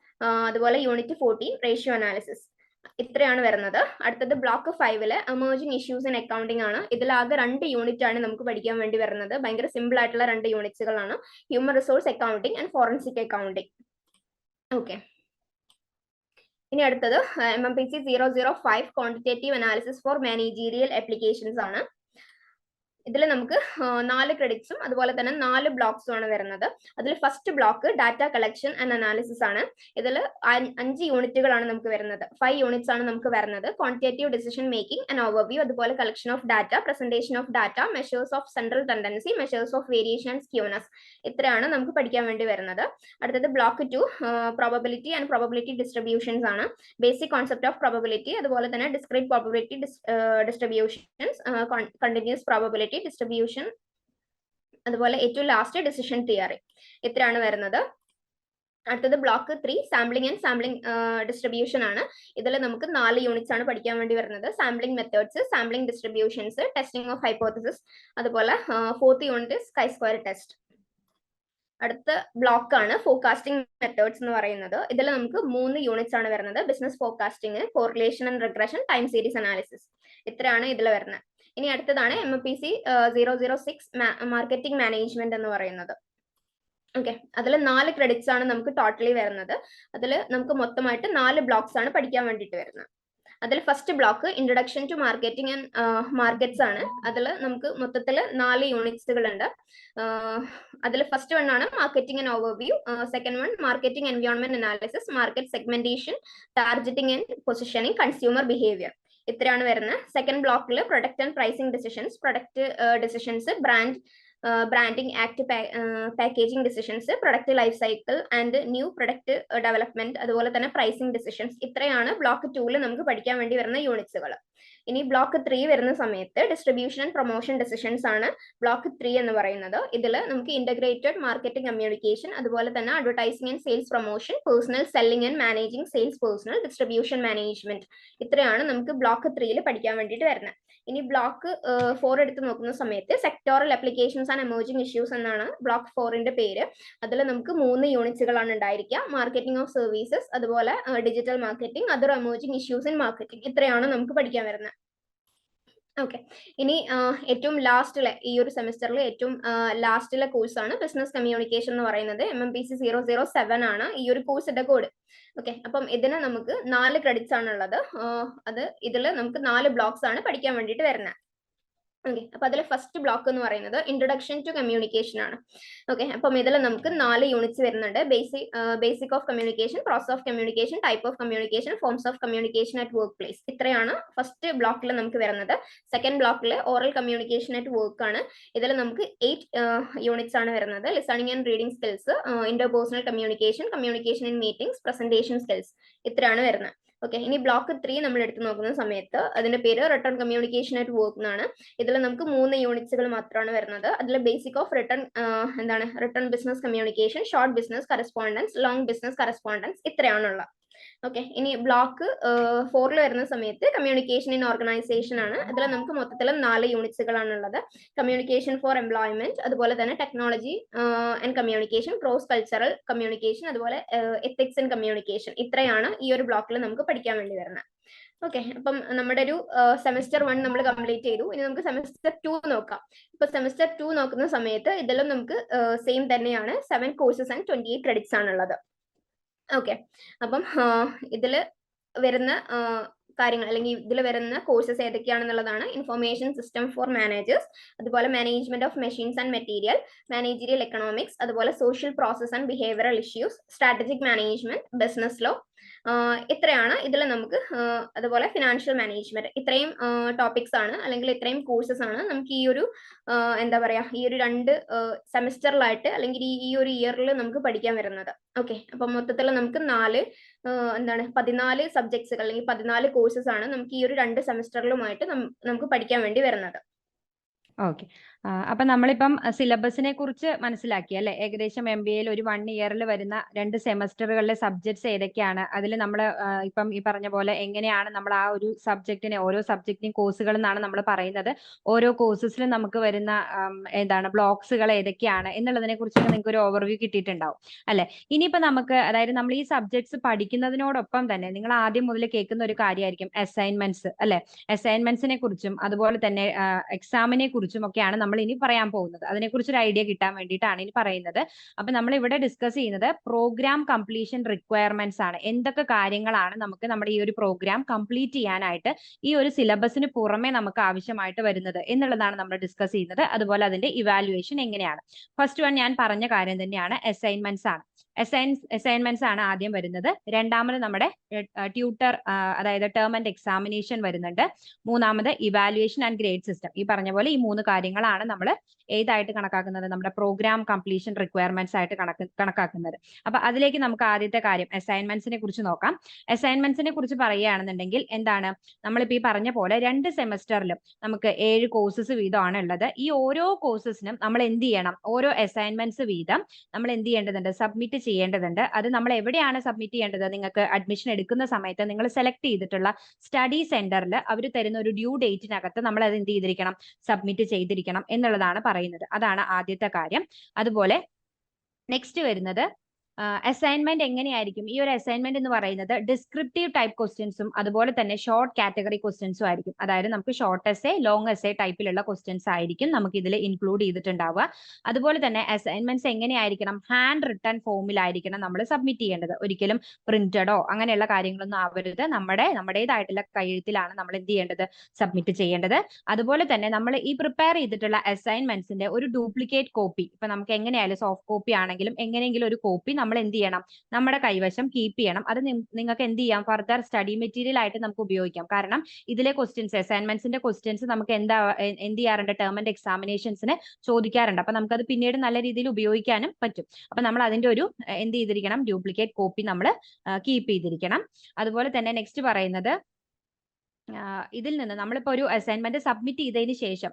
അതുപോലെ unit 14 ratio analysis. ഇത്രയാണ് വരുന്നത്. അടുത്തത് block 5 emerging issues in accounting ആണ്. ഇതിലാകെ 2 യൂണിറ്റ് ആണ് നമുക്ക് പഠിക്കാൻ വേണ്ടി വരുന്നത്. ഭയങ്കര സിമ്പിൾ ആയിട്ടുള്ള 2 യൂണിറ്റ്സുകളാണ്. Human resource accounting and forensic accounting. Okay, ഇനി അടുത്തത് MMPC 005 quantitative analysis for managerial applications ആണ്. ഇതിൽ നമുക്ക് 4 ക്രെഡിറ്റ്സും അതുപോലെ തന്നെ 4 ബ്ലോക്സും ആണ് വരുന്നത്. അതിൽ first block data collection and analysis ആണ്. ഇതിൽ 5 യൂണിറ്റുകളാണ് നമുക്ക് വരുന്നത്. 5 യൂണിറ്റ്സ് ആണ് നമുക്ക് വരുന്നത്. Quantitative decision making and overview, അതുപോലെ collection of data, presentation of data, measures of central tendency, measures of variation and skewness. ഇത്രയാണ് നമുക്ക് പഠിക്കാൻ വേണ്ടി വരുന്നത്. അടുത്തത് block 2 probability and probability distributions ആണ്. ബേസിക് കോൺസെപ്റ്റ് ഓഫ് പ്രോബബിലിറ്റി, അതുപോലെ തന്നെ discrete probability distributions, continuous probability distribution, അതുപോലെ ഏറ്റവും ലാസ്റ്റ് ഡിസിഷൻ തിയറി. ഇത്രയാണ് വരുന്നത്. അടുത്തത് block 3 sampling and sampling distribution ആണ്. ഇതിൽ നമുക്ക് 4 യൂണിറ്റ്സ് ആണ് പഠിക്കാൻ വേണ്ടി വരുന്നത്. Sampling methods, sampling distributions, testing of hypothesis, അതുപോലെ 4th unit sky square test. അടുത്ത ബ്ലോക്ക് ആണ് ഫോർകാസ്റ്റിംഗ് മെത്തേഡ്സ് എന്ന് പറയുന്നത്. ഇതിൽ നമുക്ക് 3 യൂണിറ്റ്സ് ആണ് വരുന്നത്. Business forecasting, correlation and regression, time series analysis. ഇത്രയാണ് ഇതിൽ വരുന്നത്. ഇനി അടുത്തതാണ് MMPC 006 മാർക്കറ്റിംഗ് മാനേജ്മെന്റ് എന്ന് പറയുന്നത്. ഓക്കെ, അതിൽ 4 ക്രെഡിറ്റ്സ് ആണ് നമുക്ക് ടോട്ടലി വരുന്നത്. അതിൽ നമുക്ക് മൊത്തമായിട്ട് 4 ബ്ലോക്സ് ആണ് പഠിക്കാൻ വേണ്ടിയിട്ട് വരുന്നത്. അതിൽ first block introduction to marketing and markets ആണ്. അതിൽ നമുക്ക് മൊത്തത്തിൽ 4 യൂണിറ്റ്സുകൾ ഉണ്ട്. അതിൽ ഫസ്റ്റ് വൺ ആണ് marketing and overview, second one marketing environment analysis, market segmentation, targeting and positioning, consumer behaviour. ഇത്രയാണ് വരുന്നത്. സെക്കൻഡ് ബ്ലോക്കിൽ product and pricing decisions, product decisions, branding act, packaging decisions, product life cycle and new product development, അതുപോലെ തന്നെ pricing decisions. ഇത്രയാണ് block 2 നമുക്ക് പഠിക്കാൻ വേണ്ടി വരുന്ന യൂണിറ്റ്സുകൾ. ഇനി ബ്ലോക്ക് 3 വരുന്ന സമയത്ത് ഡിസ്ട്രിബ്യൂഷൻ ആൻഡ് പ്രൊമോഷൻ ഡിസിഷൻസ് ആണ് ബ്ലോക്ക് 3 എന്ന് പറയുന്നത്. ഇതിൽ നമുക്ക് ഇന്റഗ്രേറ്റഡ് മാർക്കറ്റിംഗ് കമ്മ്യൂണിക്കേഷൻ, അതുപോലെ തന്നെ advertising and sales promotion, personal selling and managing sales personal, distribution management. ഇത്രയാണ് നമുക്ക് ബ്ലോക്ക് 3 പഠിക്കാൻ വേണ്ടിയിട്ട് വരുന്നത്. ഇനി ബ്ലോക്ക് 4 എടുത്ത് നോക്കുന്ന സമയത്ത് sectoral applications and emerging issues എന്നാണ് ബ്ലോക്ക് 4ന്റെ പേര്. അതിൽ നമുക്ക് 3 യൂണിറ്റ്സുകളാണ് ഉണ്ടായിരിക്കുക. മാർക്കറ്റിംഗ് ഓഫ് സർവീസസ്, അതുപോലെ digital marketing, other emerging issues in marketing. ഇത്രയാണ് നമുക്ക് പഠിക്കാൻ വരുന്നത്. ഓക്കെ, ഇനി ഏറ്റവും ലാസ്റ്റിലെ ഈ ഒരു സെമിസ്റ്ററിൽ ഏറ്റവും ലാസ്റ്റിലെ കോഴ്സാണ് ബിസിനസ് കമ്മ്യൂണിക്കേഷൻ എന്ന് പറയുന്നത്. MMPC 007 ആണ് ഈ ഒരു കോഴ്സിന്റെ കോഡ്. ഓക്കെ, അപ്പം ഇതിന് നമുക്ക് 4 ക്രെഡിറ്റ്സ് ആണ് ഉള്ളത്. ഇതിൽ നമുക്ക് 4 ബ്ലോക്സ് ആണ് പഠിക്കാൻ വേണ്ടിയിട്ട് വരുന്നത്. ഓക്കെ, അപ്പൊ അതിൽ ഫസ്റ്റ് ബ്ലോക്ക് എന്ന് പറയുന്നത് ഇൻട്രൊഡക്ഷൻ ടു കമ്മ്യൂണിക്കേഷൻ ആണ്. ഓക്കെ, അപ്പം ഇതിൽ നമുക്ക് 4 യൂണിറ്റ്സ് വരുന്നുണ്ട്. Basic of communication, process of communication, type of communication, forms of communication at work place. ഇത്രയാണ് ഫസ്റ്റ് ബ്ലോക്കിൽ നമുക്ക് വരുന്നത്. സെക്കൻഡ് ബ്ലോക്കിൽ ഓറൽ കമ്മ്യൂണിക്കേഷൻ അറ്റ് വർക്ക് ആണ്. ഇതിൽ നമുക്ക് 8 യൂണിറ്റ്സ് ആണ് വരുന്നത്. Listening and reading skills, interpersonal communication, communication in meetings, presentation skills, ഇത്രയാണ് വരുന്നത്. ഓക്കെ, ഇനി ബ്ലോക്ക് 3 നമ്മൾ എടുത്തു നോക്കുന്ന സമയത്ത് അതിന്റെ പേര് റിട്ടേൺ കമ്മ്യൂണിക്കേഷൻ അറ്റ് വർക്ക് എന്നാണ്. ഇതിൽ നമുക്ക് 3 യൂണിറ്റ്സുകൾ മാത്രമാണ് വരുന്നത്. അതിൽ basic of written business communication, short business correspondence, long business correspondence, ഇത്രയാണുള്ളത്. ഓക്കെ, ഇനി ബ്ലോക്ക് 4 വരുന്ന സമയത്ത് കമ്മ്യൂണിക്കേഷൻ ഇൻ ഓർഗനൈസേഷൻ ആണ്. ഇതിൽ നമുക്ക് മൊത്തത്തിൽ 4 യൂണിറ്റ്സുകളാണ് ഉള്ളത്. കമ്മ്യൂണിക്കേഷൻ ഫോർ എംപ്ലോയ്മെന്റ്, അതുപോലെ തന്നെ technology and communication, cross cultural communication, അതുപോലെ എത്തിക്സ് ഇൻ കമ്മ്യൂണിക്കേഷൻ, ഇത്രയാണ് ഈ ഒരു ബ്ലോക്കിൽ നമുക്ക് പഠിക്കാൻ വേണ്ടി വരുന്നത്. ഓക്കെ, അപ്പം നമ്മുടെ ഒരു സെമസ്റ്റർ 1 നമ്മൾ കംപ്ലീറ്റ് ചെയ്തു. ഇനി നമുക്ക് സെമസ്റ്റർ 2 നോക്കാം. ഇപ്പൊ സെമസ്റ്റർ 2 നോക്കുന്ന സമയത്ത് ഇതിലും നമുക്ക് സെയിം തന്നെയാണ്. 7 കോഴ്സസ് ആൻഡ് 28 ക്രെഡിറ്റ്സ് ആണുള്ളത്. ഓക്കെ, അപ്പം ഇതിൽ വരുന്ന കാര്യങ്ങൾ അല്ലെങ്കിൽ ഇതിൽ വരുന്ന കോഴ്സസ് ഏതൊക്കെയാണെന്നുള്ളതാണ്: ഇൻഫർമേഷൻ സിസ്റ്റം ഫോർ മാനേജേഴ്സ്, അതുപോലെ management of machines and material, managerial economics, അതുപോലെ social process and behavioural issues, strategic management, business law, ഇത്രയാണ് ഇതിൽ നമുക്ക്. അതുപോലെ ഫിനാൻഷ്യൽ മാനേജ്മെന്റ്, ഇത്രയും ടോപ്പിക്സ് ആണ് അല്ലെങ്കിൽ ഇത്രയും കോഴ്സസ് ആണ് നമുക്ക് ഈ ഒരു എന്താ പറയാ ഈ ഒരു 2 സെമസ്റ്ററിലായിട്ട് അല്ലെങ്കിൽ ഈ ഒരു ഇയറിൽ നമുക്ക് പഠിക്കാൻ വരുന്നത്. ഓക്കെ, അപ്പൊ മൊത്തത്തിൽ നമുക്ക് 14 സബ്ജക്ട്സുകൾ അല്ലെങ്കിൽ 14 കോഴ്സസ് ആണ് നമുക്ക് ഈ ഒരു 2 സെമസ്റ്ററിലുമായിട്ട് നമുക്ക് പഠിക്കാൻ വേണ്ടി വരുന്നത്. ഓക്കെ, അപ്പൊ നമ്മളിപ്പം സിലബസിനെ കുറിച്ച് മനസ്സിലാക്കി അല്ലെ. ഏകദേശം MBAയിൽ ഒരു 1 ഇയറിൽ വരുന്ന 2 സെമസ്റ്ററുകളിലെ സബ്ജക്ട്സ് ഏതൊക്കെയാണ്, അതിൽ നമ്മൾ ഇപ്പം ഈ പറഞ്ഞ പോലെ എങ്ങനെയാണ് നമ്മൾ ആ ഒരു സബ്ജക്റ്റിനെ, ഓരോ സബ്ജക്റ്റിനും കോഴ്സുകൾ എന്നാണ് നമ്മൾ പറയുന്നത്. ഓരോ കോഴ്സസിലും നമുക്ക് വരുന്ന ബ്ലോക്സുകൾ ഏതൊക്കെയാണ് എന്നുള്ളതിനെ കുറിച്ചൊക്കെ നിങ്ങൾക്ക് ഒരു ഓവർവ്യൂ കിട്ടിയിട്ടുണ്ടാവും അല്ലെ. ഇനിയിപ്പോ നമുക്ക്, അതായത് നമ്മൾ ഈ സബ്ജക്ട്സ് പഠിക്കുന്നതിനോടൊപ്പം തന്നെ നിങ്ങൾ ആദ്യം മുതൽ കേൾക്കുന്ന ഒരു കാര്യമായിരിക്കും അസൈൻമെന്റ്സ് അല്ലെ. അസൈൻമെന്റ്സിനെ കുറിച്ചും അതുപോലെ തന്നെ എക്സാമിനെ കുറിച്ചും ഒക്കെയാണ് നമ്മൾ ഇനി പറയാൻ പോകുന്നത്. അതിനെക്കുറിച്ച് ഒരു ഐഡിയ കിട്ടാൻ വേണ്ടിയിട്ടാണ് ഇനി പറയുന്നത്. അപ്പൊ നമ്മൾ ഇവിടെ ഡിസ്കസ് ചെയ്യുന്നത് പ്രോഗ്രാം കംപ്ലീഷൻ റിക്വയർമെന്റ്സ് ആണ്. എന്തൊക്കെ കാര്യങ്ങളാണ് നമുക്ക് നമ്മുടെ ഈ ഒരു പ്രോഗ്രാം കംപ്ലീറ്റ് ചെയ്യാനായിട്ട് ഈ ഒരു സിലബസിന് പുറമെ നമുക്ക് ആവശ്യമായിട്ട് വരുന്നത് എന്നുള്ളതാണ് നമ്മൾ ഡിസ്കസ് ചെയ്യുന്നത്. അതുപോലെ അതിന്റെ ഇവാലുവേഷൻ എങ്ങനെയാണ്. ഫസ്റ്റ് വൺ ഞാൻ പറഞ്ഞ കാര്യം തന്നെയാണ്, അസൈൻമെന്റ്സ് ആണ്. അസൈൻമെന്റ്സ് ആണ് ആദ്യം വരുന്നത്. രണ്ടാമത് നമ്മുടെ ട്യൂട്ടർ, അതായത് ടേം ആൻഡ് എക്സാമിനേഷൻ വരുന്നുണ്ട്. മൂന്നാമത് ഇവാലുവേഷൻ ആൻഡ് ഗ്രേഡ് സിസ്റ്റം. ഈ പറഞ്ഞ പോലെ ഈ 3 കാര്യങ്ങളാണ് നമ്മൾ ഏതായിട്ട് കണക്കാക്കുന്നത്, നമ്മുടെ പ്രോഗ്രാം കംപ്ലീഷൻ റിക്വയർമെന്റ്സ് ആയിട്ട് കണക്കാക്കുന്നത്. അപ്പൊ അതിലേക്ക് നമുക്ക് ആദ്യത്തെ കാര്യം അസൈൻമെന്റ്സിനെ കുറിച്ച് നോക്കാം. അസൈൻമെന്റ്സിനെ കുറിച്ച് പറയുകയാണെന്നുണ്ടെങ്കിൽ എന്താണ്, നമ്മളിപ്പോ ഈ പറഞ്ഞ പോലെ 2 സെമസ്റ്ററിലും നമുക്ക് 7 കോഴ്സസ് വീതമാണ് ഉള്ളത്. ഈ ഓരോ കോഴ്സസിനും നമ്മൾ എന്ത് ചെയ്യണം, ഓരോ അസൈൻമെന്റ്സ് വീതം നമ്മൾ എന്ത് ചെയ്യേണ്ടതുണ്ട്, സബ്മിറ്റ് ചെയ്യേണ്ടതുണ്ട്. അത് നമ്മൾ എവിടെയാണ് സബ്മിറ്റ് ചെയ്യേണ്ടത്, നിങ്ങൾക്ക് അഡ്മിഷൻ എടുക്കുന്ന സമയത്ത് നിങ്ങൾ സെലക്ട് ചെയ്തിട്ടുള്ള സ്റ്റഡി സെന്ററിൽ അവർ തരുന്ന ഒരു ഡ്യൂ ഡേറ്റിനകത്ത് നമ്മൾ അത് എന്ത് ചെയ്തിരിക്കണം, സബ്മിറ്റ് ചെയ്തിരിക്കണം എന്നുള്ളതാണ് പറയുന്നത്. അതാണ് ആദ്യത്തെ കാര്യം. അതുപോലെ നെക്സ്റ്റ് വരുന്നത് അസൈൻമെന്റ് എങ്ങനെയായിരിക്കും. ഈ ഒരു അസൈൻമെന്റ് എന്ന് പറയുന്നത് ഡിസ്ക്രിപ്റ്റീവ് ടൈപ്പ് ക്വസ്റ്റ്യൻസും അതുപോലെ തന്നെ ഷോർട്ട് കാറ്റഗറി ക്വസ്റ്റ്യൻസും ആയിരിക്കും. അതായത് നമുക്ക് ഷോർട്ട് എസ്സേ, ലോങ് എസ്സേ ടൈപ്പിലുള്ള ക്വസ്റ്റ്യൻസ് ആയിരിക്കും നമുക്ക് ഇതിൽ ഇൻക്ലൂഡ് ചെയ്തിട്ടുണ്ടാവുക. അതുപോലെ തന്നെ അസൈൻമെന്റ്സ് എങ്ങനെയായിരിക്കണം, ഹാൻഡ് റിട്ടൺ ഫോമിലായിരിക്കണം നമ്മൾ സബ്മിറ്റ് ചെയ്യേണ്ടത്. ഒരിക്കലും പ്രിന്റഡോ അങ്ങനെയുള്ള കാര്യങ്ങളൊന്നും ആവരുത്. നമ്മുടേതായിട്ടുള്ള കയ്യെഴുത്തിലാണ് നമ്മൾ എന്ത് ചെയ്യേണ്ടത്, സബ്മിറ്റ് ചെയ്യേണ്ടത്. അതുപോലെ തന്നെ നമ്മൾ ഈ പ്രിപ്പയർ ചെയ്തിട്ടുള്ള അസൈൻമെന്റ്സിന്റെ ഒരു ഡ്യൂപ്ലിക്കേറ്റ് കോപ്പി, ഇപ്പൊ നമുക്ക് എങ്ങനെയായാലും സോഫ്റ്റ് കോപ്പി ആണെങ്കിലും എങ്ങനെയെങ്കിലും ഒരു കോപ്പി നമ്മൾ എന്ത് ചെയ്യണം, നമ്മുടെ കൈവശം കീപ്പ് ചെയ്യണം. അത് നിങ്ങൾക്ക് എന്ത് ചെയ്യാം, ഫർദർ സ്റ്റഡി മെറ്റീരിയൽ ആയിട്ട് നമുക്ക് ഉപയോഗിക്കാം. കാരണം ഇതിലെ ക്വസ്റ്റ്യൻസ്, അസൈൻമെന്റ്സിന്റെ ക്വസ്റ്റ്യൻസ് നമുക്ക് എന്ത് ചെയ്യാറുണ്ട്, ടേം ആൻഡ് എക്സാമിനേഷൻസിന് ചോദിക്കാറുണ്ട്. അപ്പൊ നമുക്കത് പിന്നീട് നല്ല രീതിയിൽ ഉപയോഗിക്കാനും പറ്റും. അപ്പൊ നമ്മൾ അതിന്റെ ഒരു എന്ത് ചെയ്തിരിക്കണം, ഡ്യൂപ്ലിക്കേറ്റ് കോപ്പി നമ്മൾ കീപ്പ് ചെയ്തിരിക്കണം. അതുപോലെ തന്നെ നെക്സ്റ്റ് പറയുന്നത്, ഇതിൽ നിന്ന് നമ്മളിപ്പോ ഒരു അസൈൻമെന്റ് സബ്മിറ്റ് ചെയ്തതിന് ശേഷം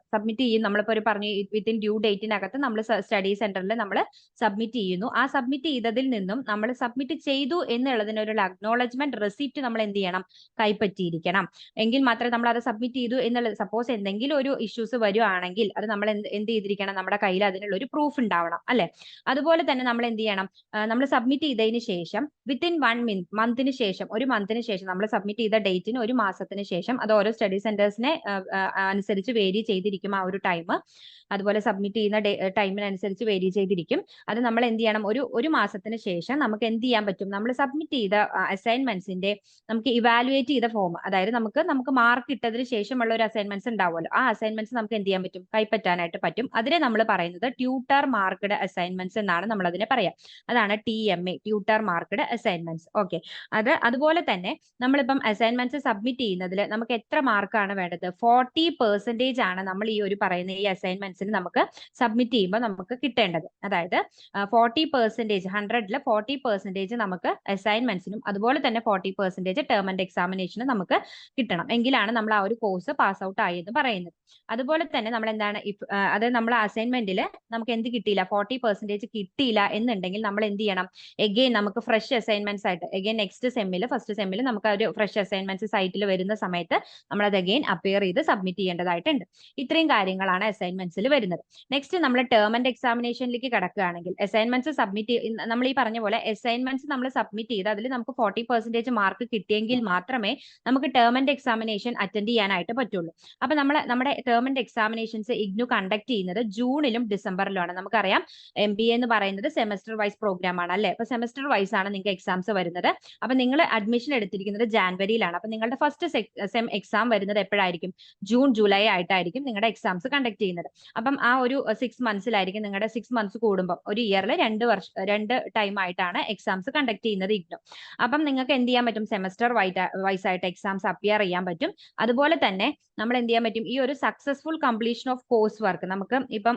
നമ്മളിപ്പോ ഒരു പറഞ്ഞു വിത്തിൻ ഡ്യൂ ഡേറ്റിനകത്ത് നമ്മൾ സ്റ്റഡി സെന്ററിൽ നമ്മൾ സബ്മിറ്റ് ചെയ്യുന്നു. ആ സബ്മിറ്റ് ചെയ്തതിൽ നിന്നും നമ്മൾ സബ്മിറ്റ് ചെയ്തു എന്നുള്ളതിനൊരു അക്നോളജ്മെന്റ് റെസിപ്റ്റ് നമ്മൾ എന്ത് ചെയ്യണം, കൈപ്പറ്റിയിരിക്കണം. എങ്കിൽ മാത്രമേ നമ്മൾ അത് സബ്മിറ്റ് ചെയ്തു എന്നുള്ളത്, സപ്പോസ് എന്തെങ്കിലും ഒരു ഇഷ്യൂസ് വരുവാണെങ്കിൽ അത് നമ്മൾ എന്ത് ചെയ്തിരിക്കണം, നമ്മുടെ കയ്യിൽ അതിനുള്ള ഒരു പ്രൂഫ് ഉണ്ടാവണം അല്ലെ. അതുപോലെ തന്നെ നമ്മൾ എന്ത് ചെയ്യണം, നമ്മൾ സബ്മിറ്റ് ചെയ്തതിന് ശേഷം വിത്തിൻ 1 മന്തിന് ശേഷം, ഒരു മന്തിന് ശേഷം, നമ്മൾ സബ്മിറ്റ് ചെയ്ത ഡേറ്റിന് ഒരു മാസത്തിന് ശേഷം ശേഷം അത് ഓരോ സ്റ്റഡി സെന്റേഴ്സിനെ അനുസരിച്ച് വേരി ചെയ്തിരിക്കും ആ ഒരു ടൈം. അതുപോലെ സബ്മിറ്റ് ചെയ്യുന്ന ടൈമിനനുസരിച്ച് വേരി ചെയ്തിരിക്കും. അത് നമ്മൾ എന്ത് ചെയ്യണം, ഒരു മാസത്തിന് ശേഷം നമുക്ക് എന്ത് ചെയ്യാൻ പറ്റും, നമ്മൾ സബ്മിറ്റ് ചെയ്ത അസൈൻമെന്റ്സിന്റെ നമുക്ക് ഇവാലുവേറ്റ് ചെയ്ത ഫോം, അതായത് നമുക്ക് മാർക്ക് ഇട്ടതിന് ശേഷമുള്ള ഒരു അസൈൻമെന്റ്സ് ഉണ്ടാവുമല്ലോ, ആ അസൈൻമെന്റ്സ് നമുക്ക് എന്ത് ചെയ്യാൻ പറ്റും, കൈപ്പറ്റാനായിട്ട് പറ്റും. അതിനെ നമ്മൾ പറയുന്നത് ട്യൂട്ടർ മാർക്ക്ഡ് അസൈൻമെന്റ്സ് എന്നാണ് നമ്മൾ അതിനെ പറയാം. അതാണ് TMA, tutor marked assignments. Okay, അതുപോലെ തന്നെ നമ്മളിപ്പം അസൈൻമെന്റ്സ് സബ്മിറ്റ് ചെയ്യുന്നതിൽ നമുക്ക് എത്ര മാർക്കാണ് വേണ്ടത്, 40% ആണ് നമ്മൾ ഈ ഒരു പറയുന്ന ഈ അസൈൻമെന്റ്സിന് നമുക്ക് സബ്മിറ്റ് ചെയ്യുമ്പോൾ നമുക്ക് കിട്ടേണ്ടത്. അതായത് 40%, 100ൽ 40% നമുക്ക് അസൈൻമെന്റ്സിനും അതുപോലെ തന്നെ 40% ടേം ആൻഡ് എക്സാമിനേഷനും നമുക്ക് കിട്ടണം. എങ്കിലാണ് നമ്മൾ ആ ഒരു കോഴ്സ് പാസ് ഔട്ട് ആയി എന്ന് പറയുന്നത്. അതുപോലെ തന്നെ നമ്മൾ എന്താണ്, അത് നമ്മൾ അസൈൻമെന്റിൽ നമുക്ക് എന്ത് കിട്ടിയില്ല, 40% കിട്ടിയില്ല എന്നുണ്ടെങ്കിൽ നമ്മൾ എന്ത് ചെയ്യണം, എഗെയിൻ നമുക്ക് ഫ്രഷ് അസൈൻമെന്റ്സ് ആയിട്ട് എഗെയിൻ നെക്സ്റ്റ് സെമ്മിൽ, ഫസ്റ്റ് സെമ്മിൽ നമുക്ക് ഒരു ഫ്രഷ് അസൈൻമെന്റ്സ് സൈറ്റിൽ വരുന്ന സമയത്ത് നമ്മൾ അത് അഗെയിൻ അപ്പിയർ ചെയ്ത് സബ്മിറ്റ് ചെയ്യേണ്ടതായിട്ടുണ്ട്. ഇത്രയും കാര്യങ്ങളാണ് അസൈൻമെന്റ്സിൽ വരുന്നത്. നെക്സ്റ്റ് നമ്മൾ ടേം ആൻഡ് എക്സാമിനേഷനിലേക്ക് കടക്കുകയാണെങ്കിൽ, അസൈൻമെന്റ്സ് സബ്മിറ്റ് നമ്മൾ ഈ പറഞ്ഞ പോലെ അസൈൻമെന്റ്സ് നമ്മൾ സബ്മിറ്റ് ചെയ്ത് അതിൽ നമുക്ക് 40% മാർക്ക് കിട്ടിയെങ്കിൽ മാത്രമേ നമുക്ക് ടേം ആൻഡ് എക്സാമിനേഷൻ അറ്റൻഡ് ചെയ്യാനായിട്ട് പറ്റുള്ളൂ. അപ്പൊ നമ്മുടെ term and examinations IGNOU conduct ചെയ്യുന്നത് ജൂണിലും ഡിസംബറിലുമാണ്. നമുക്കറിയാം MBA എന്ന് പറയുന്നത് സെമസ്റ്റർ വൈസ് പ്രോഗ്രാം ആണ് അല്ലെ. അപ്പൊ സെമസ്റ്റർ വൈസ് ആണ് നിങ്ങൾക്ക് എക്സാംസ് വരുന്നത്. അപ്പൊ നിങ്ങൾ അഡ്മിഷൻ എടുത്തിരിക്കുന്നത് ജാനുവരിയിലാണ്. അപ്പൊ നിങ്ങളുടെ ഫസ്റ്റ് സെം എക്സാം വരുന്നത് എപ്പോഴായിരിക്കും, ജൂൺ ജൂലൈ ആയിട്ടായിരിക്കും നിങ്ങളുടെ എക്സാംസ് കണ്ടക്ട് ചെയ്യുന്നത്. അപ്പം ആ ഒരു 6 മന്ത്സിലായിരിക്കും നിങ്ങളുടെ 6 മന്ത്സ് കൂടുമ്പോൾ ഒരു ഇയറിൽ 2 ടൈം ആയിട്ടാണ് എക്സാംസ് കണ്ടക്ട് ചെയ്യുന്നത് ഇഗ്നു. അപ്പം നിങ്ങൾക്ക് എന്ത് ചെയ്യാൻ പറ്റും, സെമസ്റ്റർ വൈസ് ആയിട്ട് എക്സാംസ് അപ്പിയർ ചെയ്യാൻ പറ്റും. അതുപോലെ തന്നെ നമ്മൾ എന്ത് ചെയ്യാൻ പറ്റും, ഈ ഒരു successful completion of course work, നമുക്ക് ഇപ്പം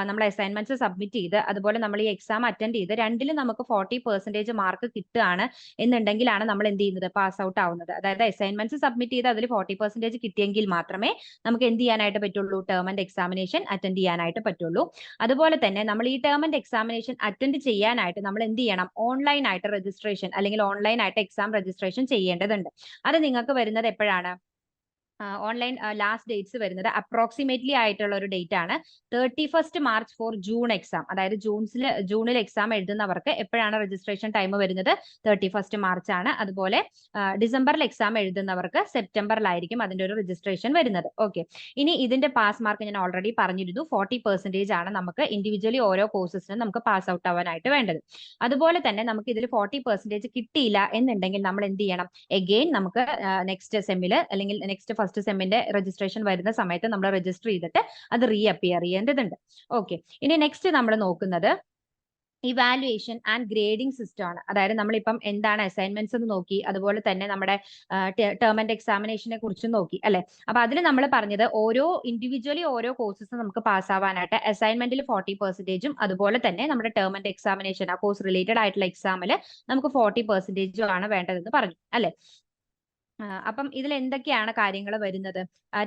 നമ്മൾ അസൈൻമെന്റ്സ് സബ്മിറ്റ് ചെയ്ത് അതുപോലെ നമ്മൾ ഈ എക്സാം അറ്റൻഡ് ചെയ്ത് രണ്ടിലും നമുക്ക് 40% മാർക്ക് കിട്ടുകയാണ് എന്നുണ്ടെങ്കിലാണ് നമ്മൾ എന്ത് ചെയ്യുന്നത്, പാസ് ഔട്ട് ആവുന്നത്. അതായത് അസൈൻമെന്റ്സ് സബ്മിറ്റ് ചെയ്ത് അതിൽ 40% കിട്ടിയെങ്കിൽ മാത്രമേ നമുക്ക് എന്ത് ചെയ്യാനായിട്ട് പറ്റുള്ളൂ, ടേം ആൻഡ് എക്സാമിനേഷൻ അറ്റൻഡ് ചെയ്യാനായിട്ട് പറ്റുള്ളൂ. അതുപോലെ തന്നെ നമ്മൾ ഈ ടേം ആൻഡ് എക്സാമിനേഷൻ അറ്റൻഡ് ചെയ്യാനായിട്ട് നമ്മൾ എന്ത് ചെയ്യണം, ഓൺലൈൻ ആയിട്ട് രജിസ്ട്രേഷൻ അല്ലെങ്കിൽ ഓൺലൈൻ ആയിട്ട് എക്സാം രജിസ്ട്രേഷൻ ചെയ്യേണ്ടതുണ്ട്. അത് നിങ്ങൾക്ക് വരുന്നത് എപ്പോഴാണ്, ഓൺലൈൻ ലാസ്റ്റ് ഡേറ്റ്സ് വരുന്നത് അപ്രോക്സിമേറ്റ്ലി ആയിട്ടുള്ള ഒരു ഡേറ്റ് ആണ് 31 മാർച്ച് ഫോർ ജൂൺ എക്സാം. അതായത് ജൂണിൽ എക്സാം എഴുതുന്നവർക്ക് എപ്പോഴാണ് രജിസ്ട്രേഷൻ ടൈം വരുന്നത്, 31 മാർച്ച് ആണ്. അതുപോലെ ഡിസംബറിൽ എക്സാം എഴുതുന്നവർക്ക് സെപ്റ്റംബറിലായിരിക്കും അതിന്റെ ഒരു രജിസ്ട്രേഷൻ വരുന്നത്. ഓക്കെ, ഇനി ഇതിന്റെ പാസ് മാർക്ക് ഞാൻ ഓൾറെഡി പറഞ്ഞിരുന്നു, 40% ആണ് നമുക്ക് ഇൻഡിവിജ്വലി ഓരോ കോഴ്സസിനും നമുക്ക് പാസ് ഔട്ട് ആവാനായിട്ട് വേണ്ടത്. അതുപോലെ തന്നെ നമുക്ക് ഇതിൽ 40% കിട്ടിയില്ല എന്നുണ്ടെങ്കിൽ നമ്മൾ എന്ത് ചെയ്യണം, എഗെയിൻ നമുക്ക് നെക്സ്റ്റ് സെമ്മിൽ അല്ലെങ്കിൽ നെക്സ്റ്റ് ഫസ്റ്റ് സെമ്മിന്റെ രജിസ്ട്രേഷൻ വരുന്ന സമയത്ത് നമ്മൾ രജിസ്റ്റർ ചെയ്തിട്ട് അത് അപ്പിയർ ചെയ്യേണ്ടതുണ്ട്. ഓക്കെ, ഇനി നെക്സ്റ്റ് നമ്മൾ നോക്കുന്നത് ഇവാലുവേഷൻ ആൻഡ് ഗ്രേഡിംഗ് സിസ്റ്റം ആണ്. അതായത് നമ്മളിപ്പം എന്താണ് അസൈൻമെന്റ്സ് എന്ന് നോക്കി, അതുപോലെ തന്നെ നമ്മുടെ ടേം ആൻഡ് എക്സാമിനേഷനെ കുറിച്ച് നോക്കി അല്ലെ. അപ്പൊ അതിൽ നമ്മൾ പറഞ്ഞത് ഇൻഡിവിജ്വലി ഓരോ കോഴ്സസ് നമുക്ക് പാസ്സാവാനായിട്ട് അസൈൻമെന്റിൽ 40%, അതുപോലെ തന്നെ നമ്മുടെ ടേം ആൻഡ് എക്സാമിനേഷൻ ആ കോഴ്സ് റിലേറ്റഡ് ആയിട്ടുള്ള എക്സാമിൽ നമുക്ക് 40% ആണ് വേണ്ടതെന്ന് പറഞ്ഞു അല്ലെ. അപ്പം ഇതിൽ എന്തൊക്കെയാണ് കാര്യങ്ങൾ വരുന്നത്,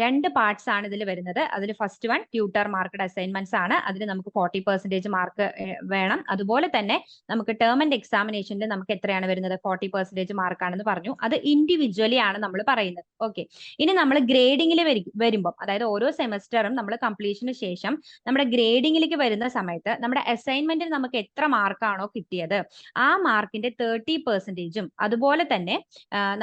2 പാർട്സ് ആണ് ഇതിൽ വരുന്നത്. അതിൽ first one tutor marked assignments ആണ്. അതിന് നമുക്ക് 40% മാർക്ക് വേണം. അതുപോലെ തന്നെ നമുക്ക് ടേം ആൻഡ് എക്സാമിനേഷനിൽ നമുക്ക് എത്രയാണ് വരുന്നത്, 40% മാർക്കാണെന്ന് പറഞ്ഞു. അത് ഇൻഡിവിജ്വലി ആണ് നമ്മൾ പറയുന്നത്. ഓക്കെ, ഇനി നമ്മൾ ഗ്രേഡിംഗിൽ വരുമ്പോൾ, അതായത് ഓരോ സെമസ്റ്ററും നമ്മൾ കംപ്ലീഷന് ശേഷം നമ്മുടെ ഗ്രേഡിംഗിലേക്ക് വരുന്ന സമയത്ത് നമ്മുടെ അസൈൻമെന്റിൽ നമുക്ക് എത്ര മാർക്കാണോ കിട്ടിയത് ആ മാർക്കിന്റെ 30%, അതുപോലെ തന്നെ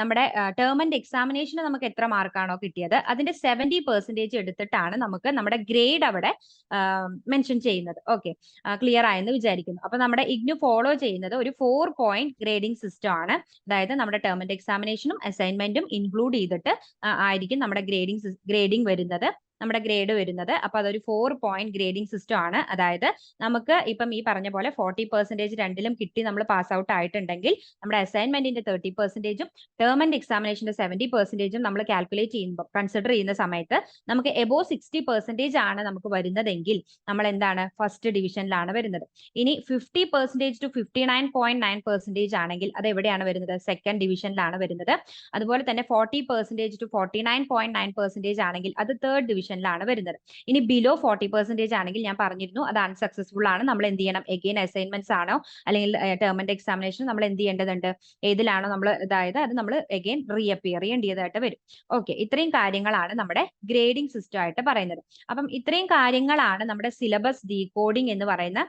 നമ്മുടെ ടേം ആൻഡ് എക്സാമിനേഷന് നമുക്ക് എത്ര മാർക്കാണോ കിട്ടിയത് അതിന്റെ 70% എടുത്തിട്ടാണ് നമുക്ക് നമ്മുടെ ഗ്രേഡ് അവിടെ മെൻഷൻ ചെയ്യുന്നത്. ഓക്കെ, ക്ലിയർ ആയെന്ന് വിചാരിക്കുന്നു. അപ്പൊ നമ്മുടെ ഇഗ്നു ഫോളോ ചെയ്യുന്നത് ഒരു 4 പോയിന്റ് ഗ്രേഡിംഗ് സിസ്റ്റം ആണ്. അതായത് നമ്മുടെ ടേം ആൻഡ് എക്സാമിനേഷനും അസൈൻമെന്റും ഇൻക്ലൂഡ് ചെയ്തിട്ട് ആയിരിക്കും നമ്മുടെ ഗ്രേഡിംഗ് വരുന്നത്, നമ്മുടെ ഗ്രേഡ് വരുന്നത്. അപ്പൊ അതൊരു 4 പോയിന്റ് ഗ്രേഡിംഗ് സിസ്റ്റം ആണ്. അതായത് നമുക്ക് ഇപ്പം ഈ പറഞ്ഞ പോലെ 40% രണ്ടിലും കിട്ടി നമ്മൾ പാസ് ഔട്ട് ആയിട്ടുണ്ടെങ്കിൽ നമ്മുടെ അസൈൻമെന്റിന്റെ 30%, ടേം ആൻഡ് എക്സാമിനേഷന്റെ 70% നമ്മൾ കാൽക്കുലേറ്റ് ചെയ്യുമ്പോൾ കൺസിഡർ ചെയ്യുന്ന സമയത്ത് നമുക്ക് എബോവ് 60% ആണ് നമുക്ക് വരുന്നതെങ്കിൽ നമ്മൾ എന്താണ്, ഫസ്റ്റ് ഡിവിഷനിലാണ് വരുന്നത്. ഇനി 50% to 59.9% ആണെങ്കിൽ അത് എവിടെയാണ് വരുന്നത്, സെക്കൻഡ് ഡിവിഷനിലാണ് വരുന്നത്. അതുപോലെ തന്നെ 40% to 49.9% ആണെങ്കിൽ അത് തേർഡ് ഡിവിഷനിലാണ് വരുന്നത്. ഇനി ബിലോ 40% ആണെങ്കിൽ ഞാൻ പറഞ്ഞിരുന്നു അത് അൺസക്സസ്ഫുൾ ആണ്. നമ്മൾ എന്ത് ചെയ്യണം, എഗെയിൻ അസൈൻമെന്റ്സ് ആണോ അല്ലെങ്കിൽ ടേം ആൻഡ് എക്സാമിനേഷൻ നമ്മൾ എന്ത് ചെയ്യേണ്ടതുണ്ട്, ഏതിലാണോ നമ്മൾ അതായത് അത് നമ്മൾ എഗെയിൻ അപ്പിയർ ചെയ്യേണ്ടതായിട്ട് വരും. ഓക്കെ, ഇത്രയും കാര്യങ്ങളാണ് നമ്മുടെ ഗ്രേഡിംഗ് സിസ്റ്റം ആയിട്ട് പറയുന്നത്. അപ്പം ഇത്രയും കാര്യങ്ങളാണ് നമ്മുടെ സിലബസ് ഡീകോഡിംഗ് എന്ന് പറയുന്ന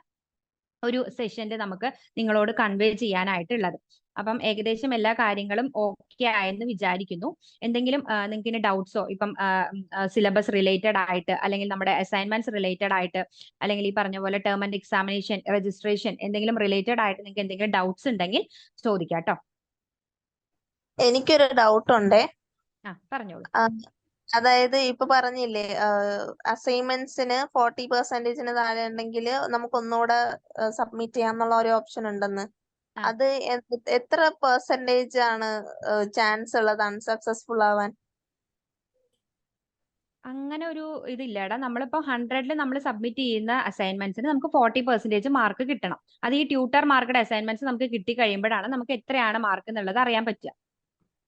ഒരു സെഷനിൽ നമുക്ക് നിങ്ങളോട് കൺവേ ചെയ്യാനായിട്ടുള്ളത്. അപ്പം ഏകദേശം എല്ലാ കാര്യങ്ങളും ഓക്കെ ആയെന്ന് വിചാരിക്കുന്നു. എന്തെങ്കിലും നിങ്ങൾക്ക് ഇനി ഡൗട്ട്സോ ഇപ്പം സിലബസ് റിലേറ്റഡ് ആയിട്ട് അല്ലെങ്കിൽ നമ്മുടെ അസൈൻമെന്റ്സ് റിലേറ്റഡ് ആയിട്ട് അല്ലെങ്കിൽ ഈ പറഞ്ഞ പോലെ ടേം ആൻഡ് എക്സാമിനേഷൻ രജിസ്ട്രേഷൻ എന്തെങ്കിലും റിലേറ്റഡ് ആയിട്ട് നിങ്ങൾക്ക് എന്തെങ്കിലും ഡൗട്ട്സ് ഉണ്ടെങ്കിൽ ചോദിക്കാം കേട്ടോ. എനിക്കൊരു ഡൗട്ട് ഉണ്ടേ. പറഞ്ഞോളൂ. അതായത് ഇപ്പൊ പറഞ്ഞില്ലേ അസൈൻമെന്റ്സിന് 40% താഴെ ഉണ്ടെങ്കിൽ നമുക്ക് ഒന്നുകൂടെ സബ്മിറ്റ് ചെയ്യാന്നുള്ള ഒരു ഓപ്ഷൻ ഉണ്ടെന്ന്. അത് എത്ര പെർസെന്റേജ് ആണ് ചാൻസ് ഉള്ളത് അൺസക്സസ്ഫുൾ ആവാൻ? അങ്ങനെ ഒരു ഇതില്ലടാ. നമ്മളിപ്പോ 100ൽ നമ്മൾ സബ്മിറ്റ് ചെയ്യുന്ന അസൈൻമെന്റ്സിന് നമുക്ക് 40% മാർക്ക് കിട്ടണം. അത് ഈ ട്യൂട്ടർ മാർക്കഡ് അസൈൻമെന്റ്സ് നമുക്ക് കിട്ടി കഴിയുമ്പോഴാണ് നമുക്ക് എത്രയാണ് മാർക്ക് എന്നുള്ളത് അറിയാൻ പറ്റുക.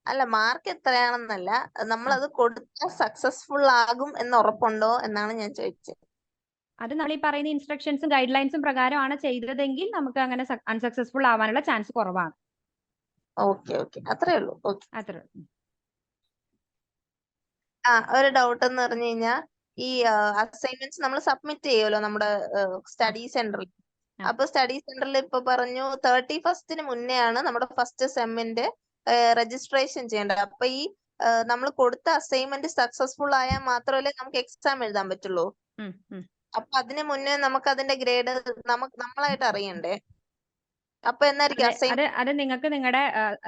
അല്ല, മാർക്ക് എത്രയാണെന്നല്ല, നമ്മളത് കൊടുത്താൽ സക്സസ്ഫുൾ ആകും എന്ന് ഉറപ്പുണ്ടോ എന്നാണ് ഞാൻ ചോദിച്ചത്. അത് നമ്മൾ ഈ പറയുന്ന ഇൻസ്ട്രക്ഷൻസും ഗൈഡ് ലൈൻസും പ്രകാരമാണ് ചെയ്തതെങ്കിൽ നമുക്ക് അങ്ങനെ അൺസക്സസ്ഫുൾ ആവാനുള്ള ചാൻസ് കുറവാണ്. ഓക്കെ ഓക്കെ, അത്രേ ഉള്ളൂ. ഓക്കെ. അത്രേ ഉള്ളൂ. ഒരു ഡൗട്ട് എന്ന് പറഞ്ഞു കഴിഞ്ഞാൽ ഈ അസൈൻമെന്റ്സ് നമ്മൾ സബ്മിറ്റ് ചെയ്യുമല്ലോ നമ്മുടെ സ്റ്റഡി സെന്ററിൽ. അപ്പൊ സ്റ്റഡി സെന്ററിൽ ഇപ്പൊ പറഞ്ഞു 31st മുന്നേ ആണ് നമ്മുടെ ഫസ്റ്റ് സെമ്മിന്റെ രജിസ്ട്രേഷൻ ചെയ്യേണ്ടത്. അപ്പൊ ഈ നമ്മൾ കൊടുത്ത അസൈൻമെന്റ് സക്സസ്ഫുൾ ആയാൽ മാത്രമല്ലേ നമുക്ക് എക്സാം എഴുതാൻ പറ്റുള്ളൂ. അപ്പൊ അതിന് മുന്നേ നമുക്ക് അതിന്റെ ഗ്രേഡ് നമ്മളായിട്ട് അറിയണ്ടേ? അപ്പൊ എന്നായിരിക്കും അത് നിങ്ങൾക്ക് നിങ്ങളുടെ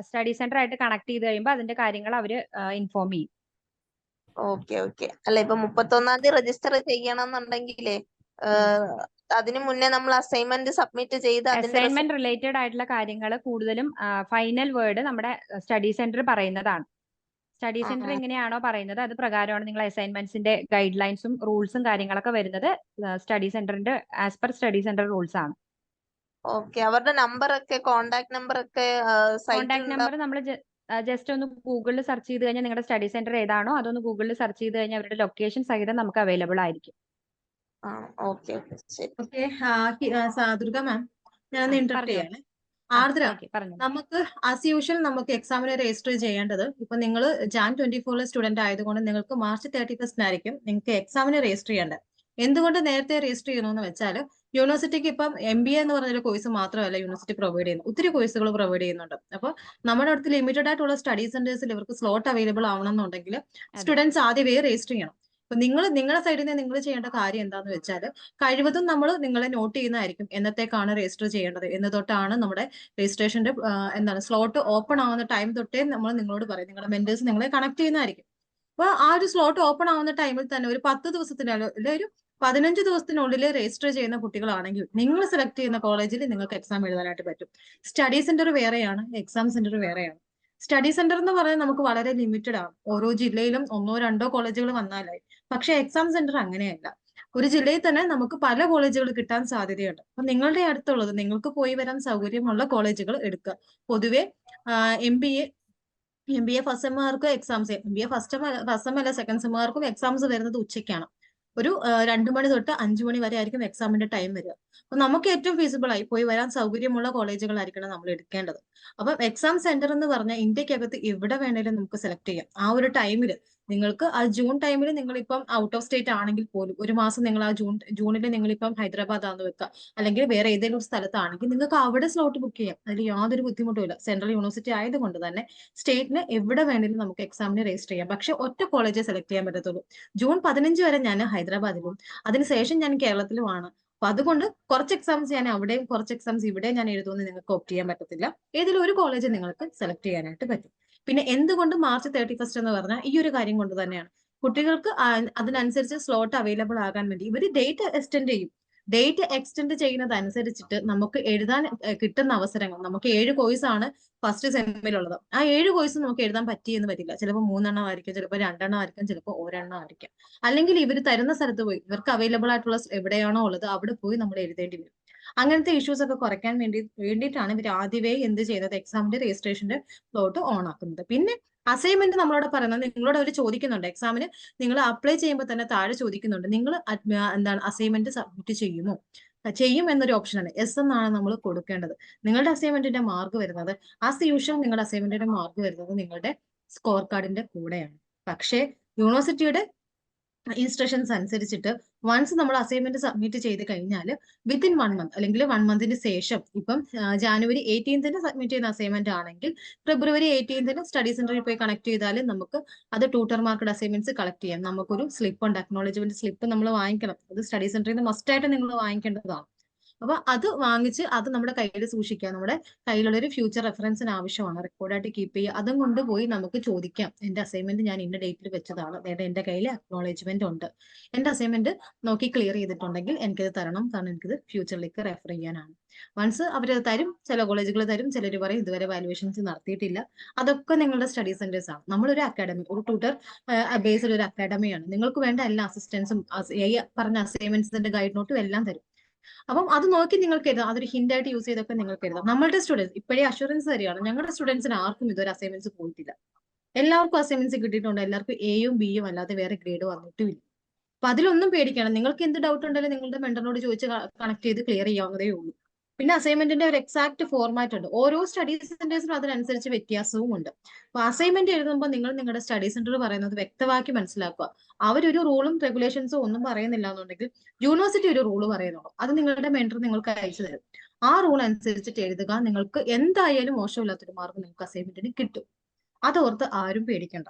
സ്റ്റഡി സെന്റർ ആയിട്ട് കണക്ട് ചെയ്ത് കഴിയുമ്പോൾ അതിന്റെ കാര്യങ്ങൾ അവര് ഇൻഫോം ചെയ്യും. Okay okay. അല്ല, ഇപ്പൊ 31-ാം തീയതി രജിസ്റ്റർ ചെയ്യണം എന്നുണ്ടെങ്കിലേ അതിനു മുന്നേ നമ്മൾ അസൈൻമെന്റ് സബ്മിറ്റ് ചെയ്ത് അസൈൻമെന്റ് റിലേറ്റഡ് ആയിട്ടുള്ള കാര്യങ്ങൾ കൂടുതലും ഫൈനൽ വേർഡ് നമ്മുടെ സ്റ്റഡി സെന്റർ പറയുന്നതാണ്. സ്റ്റഡി സെന്റർ എങ്ങനെയാണോ പറയുന്നത് അത് പ്രകാരമാണ് നിങ്ങൾ അസൈൻമെന്റ്സിന്റെ ഗൈഡ് ലൈൻസും റൂൾസും കാര്യങ്ങളൊക്കെ വരുന്നത്. സ്റ്റഡി സെന്ററിന്റെ as per study centre rules ആണ്. ഓക്കെ. അവരുടെ നമ്പർ ഒക്കെ കോണ്ടാക്ട് നമ്പർ ഒക്കെ കോണ്ടാക്ട് നമ്പർ നമ്മൾ ജസ്റ്റ് ഒന്ന് ഗൂഗിളിൽ സെർച്ച് ചെയ്ത് കഴിഞ്ഞാൽ നിങ്ങളുടെ സ്റ്റഡി സെന്റർ ഏതാണോ അതൊന്ന് ഗൂഗിളിൽ സെർച്ച് ചെയ്ത് കഴിഞ്ഞാൽ അവരുടെ ലൊക്കേഷൻ സഹിതം നമുക്ക് അവൈലബിൾ ആയിരിക്കും. ഓക്കെ ദുർഗ മാം, ഞാൻ ഇന്റർപ്റ്റ് ചെയ്യാണ്. ആർദ്ര, നമുക്ക് ആസ് യൂഷ്വൽ നമുക്ക് എക്സാമിന് രജിസ്റ്റർ ചെയ്യേണ്ടത് ഇപ്പൊ നിങ്ങൾ Jan 24 സ്റ്റുഡന്റ് ആയതുകൊണ്ട് നിങ്ങൾക്ക് March 31 ആയിരിക്കും നിങ്ങൾക്ക് എക്സാമിന് രജിസ്റ്റർ ചെയ്യേണ്ടത്. എന്തുകൊണ്ട് നേരത്തെ രജിസ്റ്റർ ചെയ്യണമെന്ന് വെച്ചാൽ യൂണിവേഴ്സിറ്റിക്ക് ഇപ്പം MBA എന്ന് പറഞ്ഞൊരു കോഴ്സ് മാത്രമല്ല യൂണിവേഴ്സിറ്റി പ്രൊവൈഡ് ചെയ്യുന്നത്, ഒത്തിരി കോഴ്സുകൾ പ്രൊവൈഡ് ചെയ്യുന്നുണ്ട്. അപ്പോൾ നമ്മുടെ അടുത്ത് ലിമിറ്റഡ് ആയിട്ടുള്ള സ്റ്റഡി സെന്റേഴ്സിൽ ഇവർക്ക് സ്ലോട്ട് അവൈലബിൾ ആവണമെന്നുണ്ടെങ്കിൽ സ്റ്റുഡൻസ് ആദ്യമേ രജിസ്റ്റർ ചെയ്യണം. അപ്പൊ നിങ്ങളുടെ സൈഡിൽ നിന്ന് നിങ്ങൾ ചെയ്യേണ്ട കാര്യം എന്താണെന്ന് വെച്ചാൽ കഴിവതും നമ്മൾ നിങ്ങളെ നോട്ട് ചെയ്യുന്നതായിരിക്കും എന്നത്തേക്കാണ് രജിസ്റ്റർ ചെയ്യേണ്ടത് എന്ന് തൊട്ടാണ് നമ്മുടെ രജിസ്ട്രേഷന്റെ സ്ലോട്ട് ഓപ്പൺ ആവുന്ന ടൈം തൊട്ടേ നമ്മൾ നിങ്ങളോട് പറയും. നിങ്ങളുടെ മെന്റേഴ്സ് നിങ്ങളെ കണക്ട് ചെയ്യുന്നതായിരിക്കും. അപ്പൊ ആ ഒരു സ്ലോട്ട് ഓപ്പൺ ആവുന്ന ടൈമിൽ തന്നെ ഒരു 10 ദിവസത്തിനുള്ളിൽ അല്ലെങ്കിൽ ഒരു 15 ദിവസത്തിനുള്ളിൽ രജിസ്റ്റർ ചെയ്യുന്ന കുട്ടികളാണെങ്കിൽ നിങ്ങൾ സെലക്ട് ചെയ്യുന്ന കോളേജിൽ നിങ്ങൾക്ക് എക്സാം എഴുതാനായിട്ട് പറ്റും. സ്റ്റഡി സെന്റർ വേറെയാണ്, എക്സാം സെന്റർ വേറെയാണ്. സ്റ്റഡി സെന്റർ എന്ന് പറയുന്നത് നമുക്ക് വളരെ ലിമിറ്റഡ് ആണ്. ഓരോ ജില്ലയിലും 1-2 കോളേജുകൾ വന്നാലായി. പക്ഷെ എക്സാം സെന്റർ അങ്ങനെയല്ല. ഒരു ജില്ലയിൽ തന്നെ നമുക്ക് പല കോളേജുകൾ കിട്ടാൻ സാധ്യതയുണ്ട്. അപ്പൊ നിങ്ങളുടെ അടുത്തുള്ളത് നിങ്ങൾക്ക് പോയി വരാൻ സൗകര്യമുള്ള കോളേജുകൾ എടുക്കുക. പൊതുവെ MBA ഫസ്റ്റ് സെമ്മുകാർക്ക് എക്സാംസ്, MBA ഫസ്റ്റ് സെം അല്ല സെക്കൻഡ് സെമ്മുകാർക്കും എക്സാംസ് വരുന്നത് ഉച്ചയ്ക്കാണ്. ഒരു 2 മണി തൊട്ട് 5 മണി വരെ ആയിരിക്കും എക്സാമിന്റെ ടൈം വരിക. അപ്പൊ നമുക്ക് ഏറ്റവും ഫീസിബിൾ ആയി പോയി വരാൻ സൗകര്യമുള്ള കോളേജുകളായിരിക്കണം നമ്മൾ എടുക്കേണ്ടത്. അപ്പൊ എക്സാം സെന്റർ എന്ന് പറഞ്ഞാൽ ഇന്ത്യക്കകത്ത് എവിടെ വേണേലും നമുക്ക് സെലക്ട് ചെയ്യാം. ആ ഒരു ടൈമിൽ നിങ്ങൾക്ക് ആ ജൂൺ ടൈമിൽ നിങ്ങളിപ്പം ഔട്ട് ഓഫ് സ്റ്റേറ്റ് ആണെങ്കിൽ പോലും ഒരു മാസം നിങ്ങൾ ആ ജൂണിൽ നിങ്ങളിപ്പം ഹൈദരാബാദ് ആണെന്ന് വെക്കുക, അല്ലെങ്കിൽ വേറെ ഏതെങ്കിലും ഒരു സ്ഥലത്താണെങ്കിൽ നിങ്ങൾക്ക് അവിടെ സ്ലോട്ട് ബുക്ക് ചെയ്യാം. അതിൽ യാതൊരു ബുദ്ധിമുട്ടും ഇല്ല. സെൻട്രൽ യൂണിവേഴ്സിറ്റി ആയതുകൊണ്ട് തന്നെ സ്റ്റേറ്റിന് എവിടെ വേണേലും നമുക്ക് എക്സാമിന് രജിസ്റ്റർ ചെയ്യാം. പക്ഷെ ഒറ്റ കോളേജ് സെലക്ട് ചെയ്യാൻ പറ്റത്തുള്ളൂ. ജൂൺ 15 വരെ ഞാൻ ഹൈദരാബാദിലും അതിനുശേഷം ഞാൻ കേരളത്തിലുമാണ്. അപ്പൊ അതുകൊണ്ട് കുറച്ച് എക്സാംസ് ഞാൻ അവിടെയും കുറച്ച് എക്സാംസ് ഇവിടെയും ഞാൻ എഴുതുമെന്ന് നിങ്ങൾക്ക് ഓപ്റ്റ് ചെയ്യാൻ പറ്റത്തില്ല. ഏതെങ്കിലും ഒരു കോളേജ് നിങ്ങൾക്ക് സെലക്ട് ചെയ്യാനായിട്ട് പറ്റും. പിന്നെ എന്തുകൊണ്ട് March 31 എന്ന് പറഞ്ഞാൽ ഈ ഒരു കാര്യം കൊണ്ട് തന്നെയാണ്. കുട്ടികൾക്ക് അതിനനുസരിച്ച് സ്ലോട്ട് അവൈലബിൾ ആകാൻ വേണ്ടി ഇവർ ഡേറ്റ് എക്സ്റ്റെൻഡ് ചെയ്യും. ഡേറ്റ് എക്സ്റ്റെൻഡ് ചെയ്യുന്നതനുസരിച്ചിട്ട് നമുക്ക് എഴുതാൻ കിട്ടുന്ന അവസരങ്ങൾ, നമുക്ക് 7 കോഴ്സാണ് ഫസ്റ്റ് സെമ്മിലുള്ളത്. ആ 7 കോഴ്സ് നമുക്ക് എഴുതാൻ പറ്റിയെന്ന് വരില്ല. ചിലപ്പോൾ 3 എണ്ണം ആയിരിക്കും, ചിലപ്പോൾ 2 എണ്ണം ആയിരിക്കും, ചിലപ്പോൾ 1 എണ്ണം ആയിരിക്കും. അല്ലെങ്കിൽ ഇവർ തരുന്ന സ്ഥലത്ത് പോയി ഇവർക്ക് അവൈലബിൾ ആയിട്ടുള്ള എവിടെയാണോ ഉള്ളത് അവിടെ പോയി നമ്മൾ എഴുതേണ്ടി വരും. അങ്ങനത്തെ ഇഷ്യൂസ് ഒക്കെ കുറയ്ക്കാൻ വേണ്ടിയിട്ടാണ് ഇവർ ആദ്യമേ എന്ത് ചെയ്യുന്നത്, എക്സാമിന്റെ രജിസ്ട്രേഷന്റെ സ്ലോട്ട് ഓൺ ആക്കുന്നത്. പിന്നെ അസൈൻമെന്റ് നമ്മളോട് പറയുന്നത്, നിങ്ങളോട് അവർ ചോദിക്കുന്നുണ്ട് എക്സാമിന് നിങ്ങൾ അപ്ലൈ ചെയ്യുമ്പോൾ തന്നെ താഴെ ചോദിക്കുന്നുണ്ട് നിങ്ങൾ അസൈൻമെന്റ് സബ്മിറ്റ് ചെയ്യും എന്നൊരു ഓപ്ഷനാണ്. എസ് എന്നാണ് നമ്മൾ കൊടുക്കേണ്ടത്. നിങ്ങളുടെ അസൈൻമെന്റിന്റെ മാർക്ക് വരുന്നത് ആസ് യൂഷ്വൽ നിങ്ങളുടെ അസൈൻമെന്റിന്റെ മാർക്ക് വരുന്നത് നിങ്ങളുടെ സ്കോർ കാർഡിന്റെ കൂടെയാണ്. പക്ഷേ യൂണിവേഴ്സിറ്റിയുടെ ഇൻസ്ട്രക്ഷൻസ് അനുസരിച്ചിട്ട് വൺസ് നമ്മൾ അസൈൻമെന്റ് സബ്മിറ്റ് ചെയ്ത് കഴിഞ്ഞാൽ വിത്തിൻ 1 മന്ത് അല്ലെങ്കിൽ 1 മന്തിന് ശേഷം ഇപ്പം ജാനുവരി 18 സബ്മിറ്റ് ചെയ്യുന്ന അസൈൻമെന്റ് ആണെങ്കിൽ ഫെബ്രുവരി 18 സ്റ്റഡി സെന്ററിൽ പോയി കണക്ട് ചെയ്താൽ നമുക്ക് അത് ട്യൂട്ടർ മാർക്കഡ് അസൈൻമെന്റ്സ് കളക്ട് ചെയ്യാം. നമുക്കൊരു സ്ലിപ്പ് ഉണ്ട്, അക്നോളജ്മെന്റ് സ്ലിപ്പ് നമ്മൾ വാങ്ങിക്കണം. അത് സ്റ്റഡി സെന്ററിൽ നിന്ന് മസ്റ്റ് ആയിട്ട് നിങ്ങൾ വാങ്ങിക്കേണ്ടതാണ്. അപ്പൊ അത് വാങ്ങിച്ച് അത് നമ്മുടെ കയ്യിൽ സൂക്ഷിക്കുക. നമ്മുടെ കയ്യിലുള്ള ഒരു ഫ്യൂച്ചർ റെഫറൻസിന് ആവശ്യമാണ്, റെക്കോർഡായിട്ട് കീപ്പ് ചെയ്യുക. അതും കൊണ്ടുപോയി നമുക്ക് ചോദിക്കാം, എന്റെ അസൈൻമെന്റ് ഞാൻ ഇന്ന ഡേറ്റിൽ വെച്ചതാണ്, അതായത് എന്റെ കയ്യിൽ അക്നോളജ്മെന്റ് ഉണ്ട്, എന്റെ അസൈൻമെന്റ് നോക്കി ക്ലിയർ ചെയ്തിട്ടുണ്ടെങ്കിൽ എനിക്കത് തരണം, കാരണം എനിക്കത് ഫ്യൂച്ചറിലേക്ക് റെഫർ ചെയ്യാനാണ്. വൺസ് അവരത് തരും, ചില കോളേജുകൾ തരും, ചിലർ പറയും ഇതുവരെ വാലുവേഷൻസ് നടത്തിയിട്ടില്ല. അതൊക്കെ നിങ്ങളുടെ സ്റ്റഡി സെന്റേഴ്സ് ആണ്. നമ്മളൊരു അക്കാഡമി, ഒരു ട്യൂട്ടർ ബേസ്ഡ് ഒരു അക്കാഡമിയാണ്. നിങ്ങൾക്ക് വേണ്ട എല്ലാ അസിസ്റ്റൻസും പറഞ്ഞ അസൈൻമെന്റ്സിന്റെ ഗൈഡ് നോട്ടും എല്ലാം തരും. അപ്പം അത് നോക്കി നിങ്ങൾക്ക് എഴുതാം. അതൊരു ഹിന്റ് ആയിട്ട് യൂസ് ചെയ്തൊക്കെ നിങ്ങൾക്ക് എഴുതാം. നമ്മളുടെ സ്റ്റുഡൻസ് ഇപ്പോഴേ അഷുറൻസ് തരികയാണ്, ഞങ്ങളുടെ സ്റ്റുഡൻസിന് ആർക്കും ഇതുവരെ അസൈൻമെന്റ്സ് പോയിട്ടില്ല. എല്ലാവർക്കും അസൈൻമെന്റ്സ് കിട്ടിയിട്ടുണ്ട്. എല്ലാവർക്കും എയും ബിയും അല്ലാതെ വേറെ ഗ്രേഡ് വന്നിട്ടുമില്ല. അപ്പൊ അതിലൊന്നും പേടിക്കണം. നിങ്ങൾക്ക് എന്ത് ഡൗട്ട് ഉണ്ടെങ്കിലും നിങ്ങളുടെ മെന്ററിനോട് ചോദിച്ച് കണക്ട് ചെയ്ത് ക്ലിയർ ചെയ്യാവുന്നതേ ഉള്ളൂ. പിന്നെ അസൈൻമെന്റിന്റെ ഒരു എക്സാക്ട് ഫോർമാറ്റ് ഉണ്ട്. ഓരോ സ്റ്റഡി സെന്റേഴ്സിനും അതിനനുസരിച്ച് വ്യത്യാസവും ഉണ്ട്. അപ്പൊ അസൈൻമെന്റ് എഴുതുമ്പോൾ നിങ്ങൾ നിങ്ങളുടെ സ്റ്റഡി സെന്റർ പറയുന്നത് വ്യക്തമാക്കി മനസ്സിലാക്കുക. അവരൊരു റൂളും റെഗുലേഷൻസും ഒന്നും പറയുന്നില്ല എന്നുണ്ടെങ്കിൽ യൂണിവേഴ്സിറ്റി ഒരു റൂള് പറയുന്നുള്ളൂ, അത് നിങ്ങളുടെ മെന്റർ നിങ്ങൾക്ക് അയച്ചു തരും. ആ റൂൾ അനുസരിച്ചിട്ട് എഴുതുക. നിങ്ങൾക്ക് എന്തായാലും മോശമില്ലാത്തൊരു മാർക്ക് നിങ്ങൾക്ക് അസൈൻമെന്റിന് കിട്ടും. അതോർത്ത് ആരും പേടിക്കണ്ട.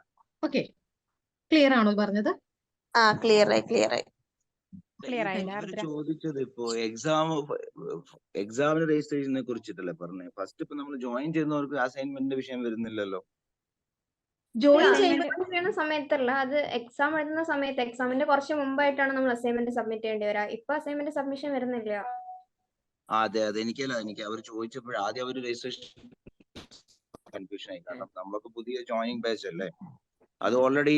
ഓക്കെ, ക്ലിയർ ആണോ പറഞ്ഞത്? ക്ലിയർ ആയി. ക്ലിയർ ആയില്ല ഇവര് ആർദ്ര? ചോദിച്ചത് ഇപ്പോ എക്സാമിന് രജിസ്ട്രേഷനെ കുറിച്ചിട്ടല്ലേ പറഞ്ഞത്. ഫസ്റ്റ് ഇപ്പൊ നമ്മൾ ജോയിൻ ചെയ്യുന്നവർക്ക് അസൈൻമെന്റിന്റെ വിഷയം വരുന്നില്ലല്ലോ. ജോയിൻ അസൈൻമെന്റ് ചെയ്യുന്ന സമയത്തല്ല, അത് എക്സാം എഴുതുന്ന സമയത്ത്, എക്സാമിന്റെ കുറച്ച് മുമ്പായിട്ടാണ് നമ്മൾ അസൈൻമെന്റ് സബ്മിറ്റ് ചെയ്യേണ്ടി വരിക. ഇപ്പൊ അസൈൻമെന്റ് സബ്മിഷൻ വരുന്നില്ല. അതെ എനിക്ക് അവർ ചോദിച്ചപ്പോൾ ആദ്യം അവർ രജിസ്ട്രേഷൻ കൺഫ്യൂഷൻ ആയി. കാരണം നമ്മളൊക്കെ പുതിയ ജോയിനിങ് ബാച്ച് അല്ലേ, അത് ഓൾറെഡി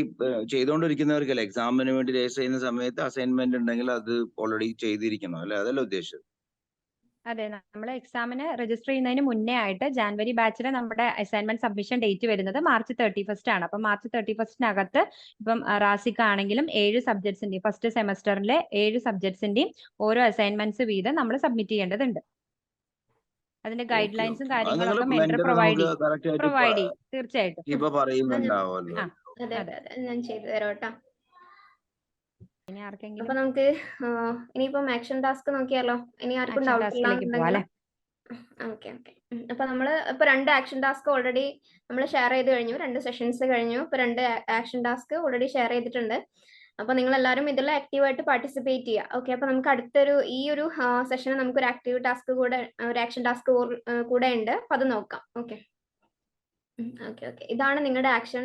ചെയ്തുകൊണ്ടിരിക്കുന്നവർക്കല്ലേ. എക്സാമിന് വേണ്ടി രജിസ്റ്റർ ചെയ്യുന്ന സമയത്ത് അസൈൻമെന്റ് ഉണ്ടെങ്കിൽ അത് ഓൾറെഡി ചെയ്തിരിക്കണം അല്ലെ, അതല്ല ഉദ്ദേശിച്ചത്? അതെ, നമ്മൾ എക്സാമിന് രജിസ്റ്റർ ചെയ്യുന്നതിന് മുന്നേ ആയിട്ട് ജാനുവരി ബാച്ചിൽ നമ്മുടെ അസൈൻമെന്റ് സബ്മിഷൻ ഡേറ്റ് വരുന്നത് മാർച്ച് 31 ആണ്. അപ്പൊ മാർച്ച് 31 ഇപ്പം റാസിക്ക് ആണെങ്കിലും 7 സബ്ജക്ട്സിന്റെയും ഫസ്റ്റ് സെമസ്റ്ററിലെ 7 സബ്ജക്ട്സിന്റെയും ഓരോ അസൈൻമെന്റ്സ് വീതം നമ്മൾ സബ്മിറ്റ് ചെയ്യേണ്ടതുണ്ട്. അതിന്റെ ഗൈഡ് ലൈൻസും കാര്യങ്ങളൊക്കെ മെന്റർ പ്രൊവൈഡ് ചെയ്യും. തീർച്ചയായിട്ടും. ഇപ്പൊ പറയുന്നുണ്ടാവുമല്ലോ. അതെ അതെ അതെ, ഞാൻ ചെയ്തു തരാം കേട്ടോ. ഇനി അപ്പൊ ആർക്കെങ്കിലും നമുക്ക് ഇനിയിപ്പം ആക്ഷൻ ടാസ്ക് നോക്കിയാലോ? ഇനി ആർക്കും ആക്ഷൻ ഡൗട്ട് ടാസ്കിലേക്ക് പോവാം അല്ലെ? ഓക്കെ. അപ്പൊ നമ്മള് ഇപ്പൊ 2 ആക്ഷൻ ടാസ്ക് ഓൾറെഡി നമ്മൾ ഷെയർ ചെയ്ത് കഴിഞ്ഞു. 2 സെഷൻസ് കഴിഞ്ഞു. ഇപ്പൊ 2 ആക്ഷൻ ടാസ്ക് ഓൾറെഡി ഷെയർ ചെയ്തിട്ടുണ്ട്. അപ്പൊ നിങ്ങൾ എല്ലാവരും ഇതിൽ ആക്റ്റീവായിട്ട് പാർട്ടിസിപ്പേറ്റ് ചെയ്യുക. ഓക്കെ, അപ്പൊ നമുക്ക് ഈ ഒരു സെഷന് നമുക്കൊരു ആക്റ്റീവ് ടാസ്ക് കൂടെ, ഒരു ആക്ഷൻ ടാസ്ക് കൂടെ ഉണ്ട്. അപ്പൊ അത് നോക്കാം. ഓക്കെ. ഇതാണ് നിങ്ങളുടെ ആക്ഷൻ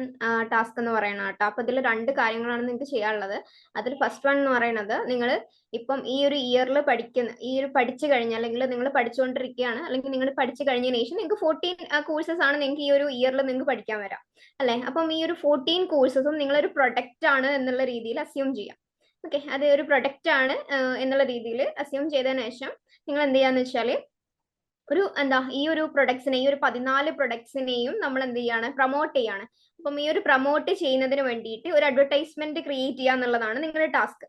ടാസ്ക് എന്ന് പറയുന്നത് കേട്ടോ. അപ്പൊ ഇതിൽ 2 കാര്യങ്ങളാണ് നിങ്ങൾക്ക് ചെയ്യാനുള്ളത്. അതിൽ ഫസ്റ്റ് വൺ എന്ന് പറയുന്നത്, നിങ്ങൾ ഇപ്പം ഈ ഒരു ഇയറിൽ പഠിച്ചു കഴിഞ്ഞാൽ, അല്ലെങ്കിൽ നിങ്ങൾ പഠിച്ചുകൊണ്ടിരിക്കുകയാണ്, അല്ലെങ്കിൽ നിങ്ങൾ പഠിച്ചു കഴിഞ്ഞതിന് ശേഷം നിങ്ങൾക്ക് 14 കോഴ്സസ് ആണ് നിങ്ങൾക്ക് ഈ ഒരു ഇയറിൽ നിങ്ങൾക്ക് പഠിക്കാൻ വരാം അല്ലെ. അപ്പം ഈ ഒരു 14 കോഴ്സസും നിങ്ങളൊരു പ്രൊഡക്റ്റ് ആണ് എന്നുള്ള രീതിയിൽ അസ്യൂം ചെയ്യാം. ഓക്കെ, അത് ഒരു പ്രൊഡക്റ്റ് ആണ് എന്നുള്ള രീതിയിൽ അസ്യൂം ചെയ്തതിനു ശേഷം നിങ്ങൾ എന്ത് ചെയ്യാന്ന് വെച്ചാൽ, ഈ ഒരു പ്രൊഡക്ട്സിനെ, ഈ ഒരു 14 പ്രൊഡക്ട്സിനെയും നമ്മൾ എന്ത് ചെയ്യാണ്, പ്രൊമോട്ട് ചെയ്യാണ്. അപ്പം ഈ ഒരു പ്രൊമോട്ട് ചെയ്യുന്നതിന് വേണ്ടിയിട്ട് ഒരു അഡ്വർടൈസ്മെന്റ് ക്രിയേറ്റ് ചെയ്യുക എന്നുള്ളതാണ് നിങ്ങളുടെ ടാസ്ക്.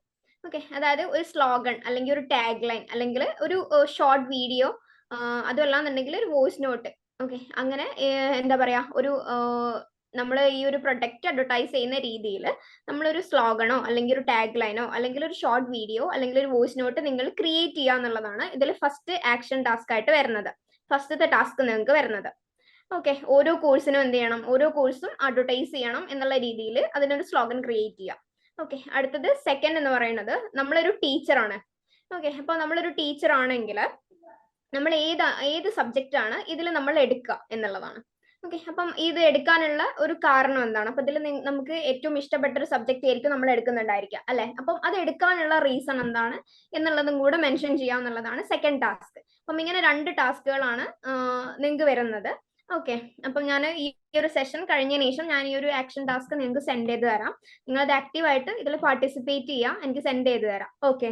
ഓക്കെ, അതായത് ഒരു സ്ലോഗൻ അല്ലെങ്കിൽ ഒരു ടാഗ് ലൈൻ അല്ലെങ്കിൽ ഒരു ഷോർട്ട് വീഡിയോ, അതുമല്ലാന്നുണ്ടെങ്കിൽ ഒരു വോയിസ് നോട്ട്. ഓക്കെ, അങ്ങനെ എന്താ പറയാ, ഒരു നമ്മൾ ഈ ഒരു പ്രൊഡക്റ്റ് അഡ്വർടൈസ് ചെയ്യുന്ന രീതിയിൽ നമ്മളൊരു സ്ലോഗനോ അല്ലെങ്കിൽ ഒരു ടാഗ് ലൈനോ അല്ലെങ്കിൽ ഒരു ഷോർട്ട് വീഡിയോ അല്ലെങ്കിൽ ഒരു വോയിസ് നോട്ട് നിങ്ങൾ ക്രിയേറ്റ് ചെയ്യുക എന്നുള്ളതാണ് ഇതിൽ ഫസ്റ്റ് ആക്ഷൻ ടാസ്ക് ആയിട്ട് വരുന്നത്, ഫസ്റ്റത്തെ ടാസ്ക് നിങ്ങൾക്ക് വരുന്നത്. ഓക്കെ, ഓരോ കോഴ്സിനും എന്ത് ചെയ്യണം, ഓരോ കോഴ്സും അഡ്വർടൈസ് ചെയ്യണം എന്നുള്ള രീതിയിൽ അതിനൊരു സ്ലോഗൻ ക്രിയേറ്റ് ചെയ്യാം. ഓക്കെ, അടുത്തത് സെക്കൻഡ് എന്ന് പറയുന്നത്, നമ്മളൊരു ടീച്ചറാണ്. ഓക്കെ, അപ്പൊ നമ്മളൊരു ടീച്ചർ ആണെങ്കിൽ നമ്മൾ ഏത് സബ്ജക്റ്റ് ആണ് ഇതിൽ നമ്മൾ എടുക്കുക എന്നുള്ളതാണ്. ഓക്കെ, അപ്പം ഇത് എടുക്കാനുള്ള ഒരു കാരണം എന്താണ്? അപ്പൊ ഇതിൽ നമുക്ക് ഏറ്റവും ഇഷ്ടപ്പെട്ട ഒരു സബ്ജക്റ്റ് ആയിരിക്കും നമ്മൾ എടുക്കുന്നുണ്ടായിരിക്കുക അല്ലെ. അപ്പം അത് എടുക്കാനുള്ള റീസൺ എന്താണ് എന്നുള്ളതും കൂടെ മെൻഷൻ ചെയ്യാന്നുള്ളതാണ് സെക്കൻഡ് ടാസ്ക്. അപ്പം ഇങ്ങനെ 2 ടാസ്കുകളാണ് നിങ്ങൾക്ക് വരുന്നത്. ഓക്കെ, അപ്പം ഞാൻ ഈ ഒരു സെഷൻ കഴിഞ്ഞതിന് ശേഷം ഞാൻ ഈ ഒരു ആക്ഷൻ ടാസ്ക് നിങ്ങൾക്ക് സെൻഡ് ചെയ്ത് തരാം. നിങ്ങൾ അത് ആക്റ്റീവായിട്ട് ഇതിൽ പാർട്ടിസിപ്പേറ്റ് ചെയ്യുക, എനിക്ക് സെൻഡ് ചെയ്ത് തരാം. ഓക്കെ.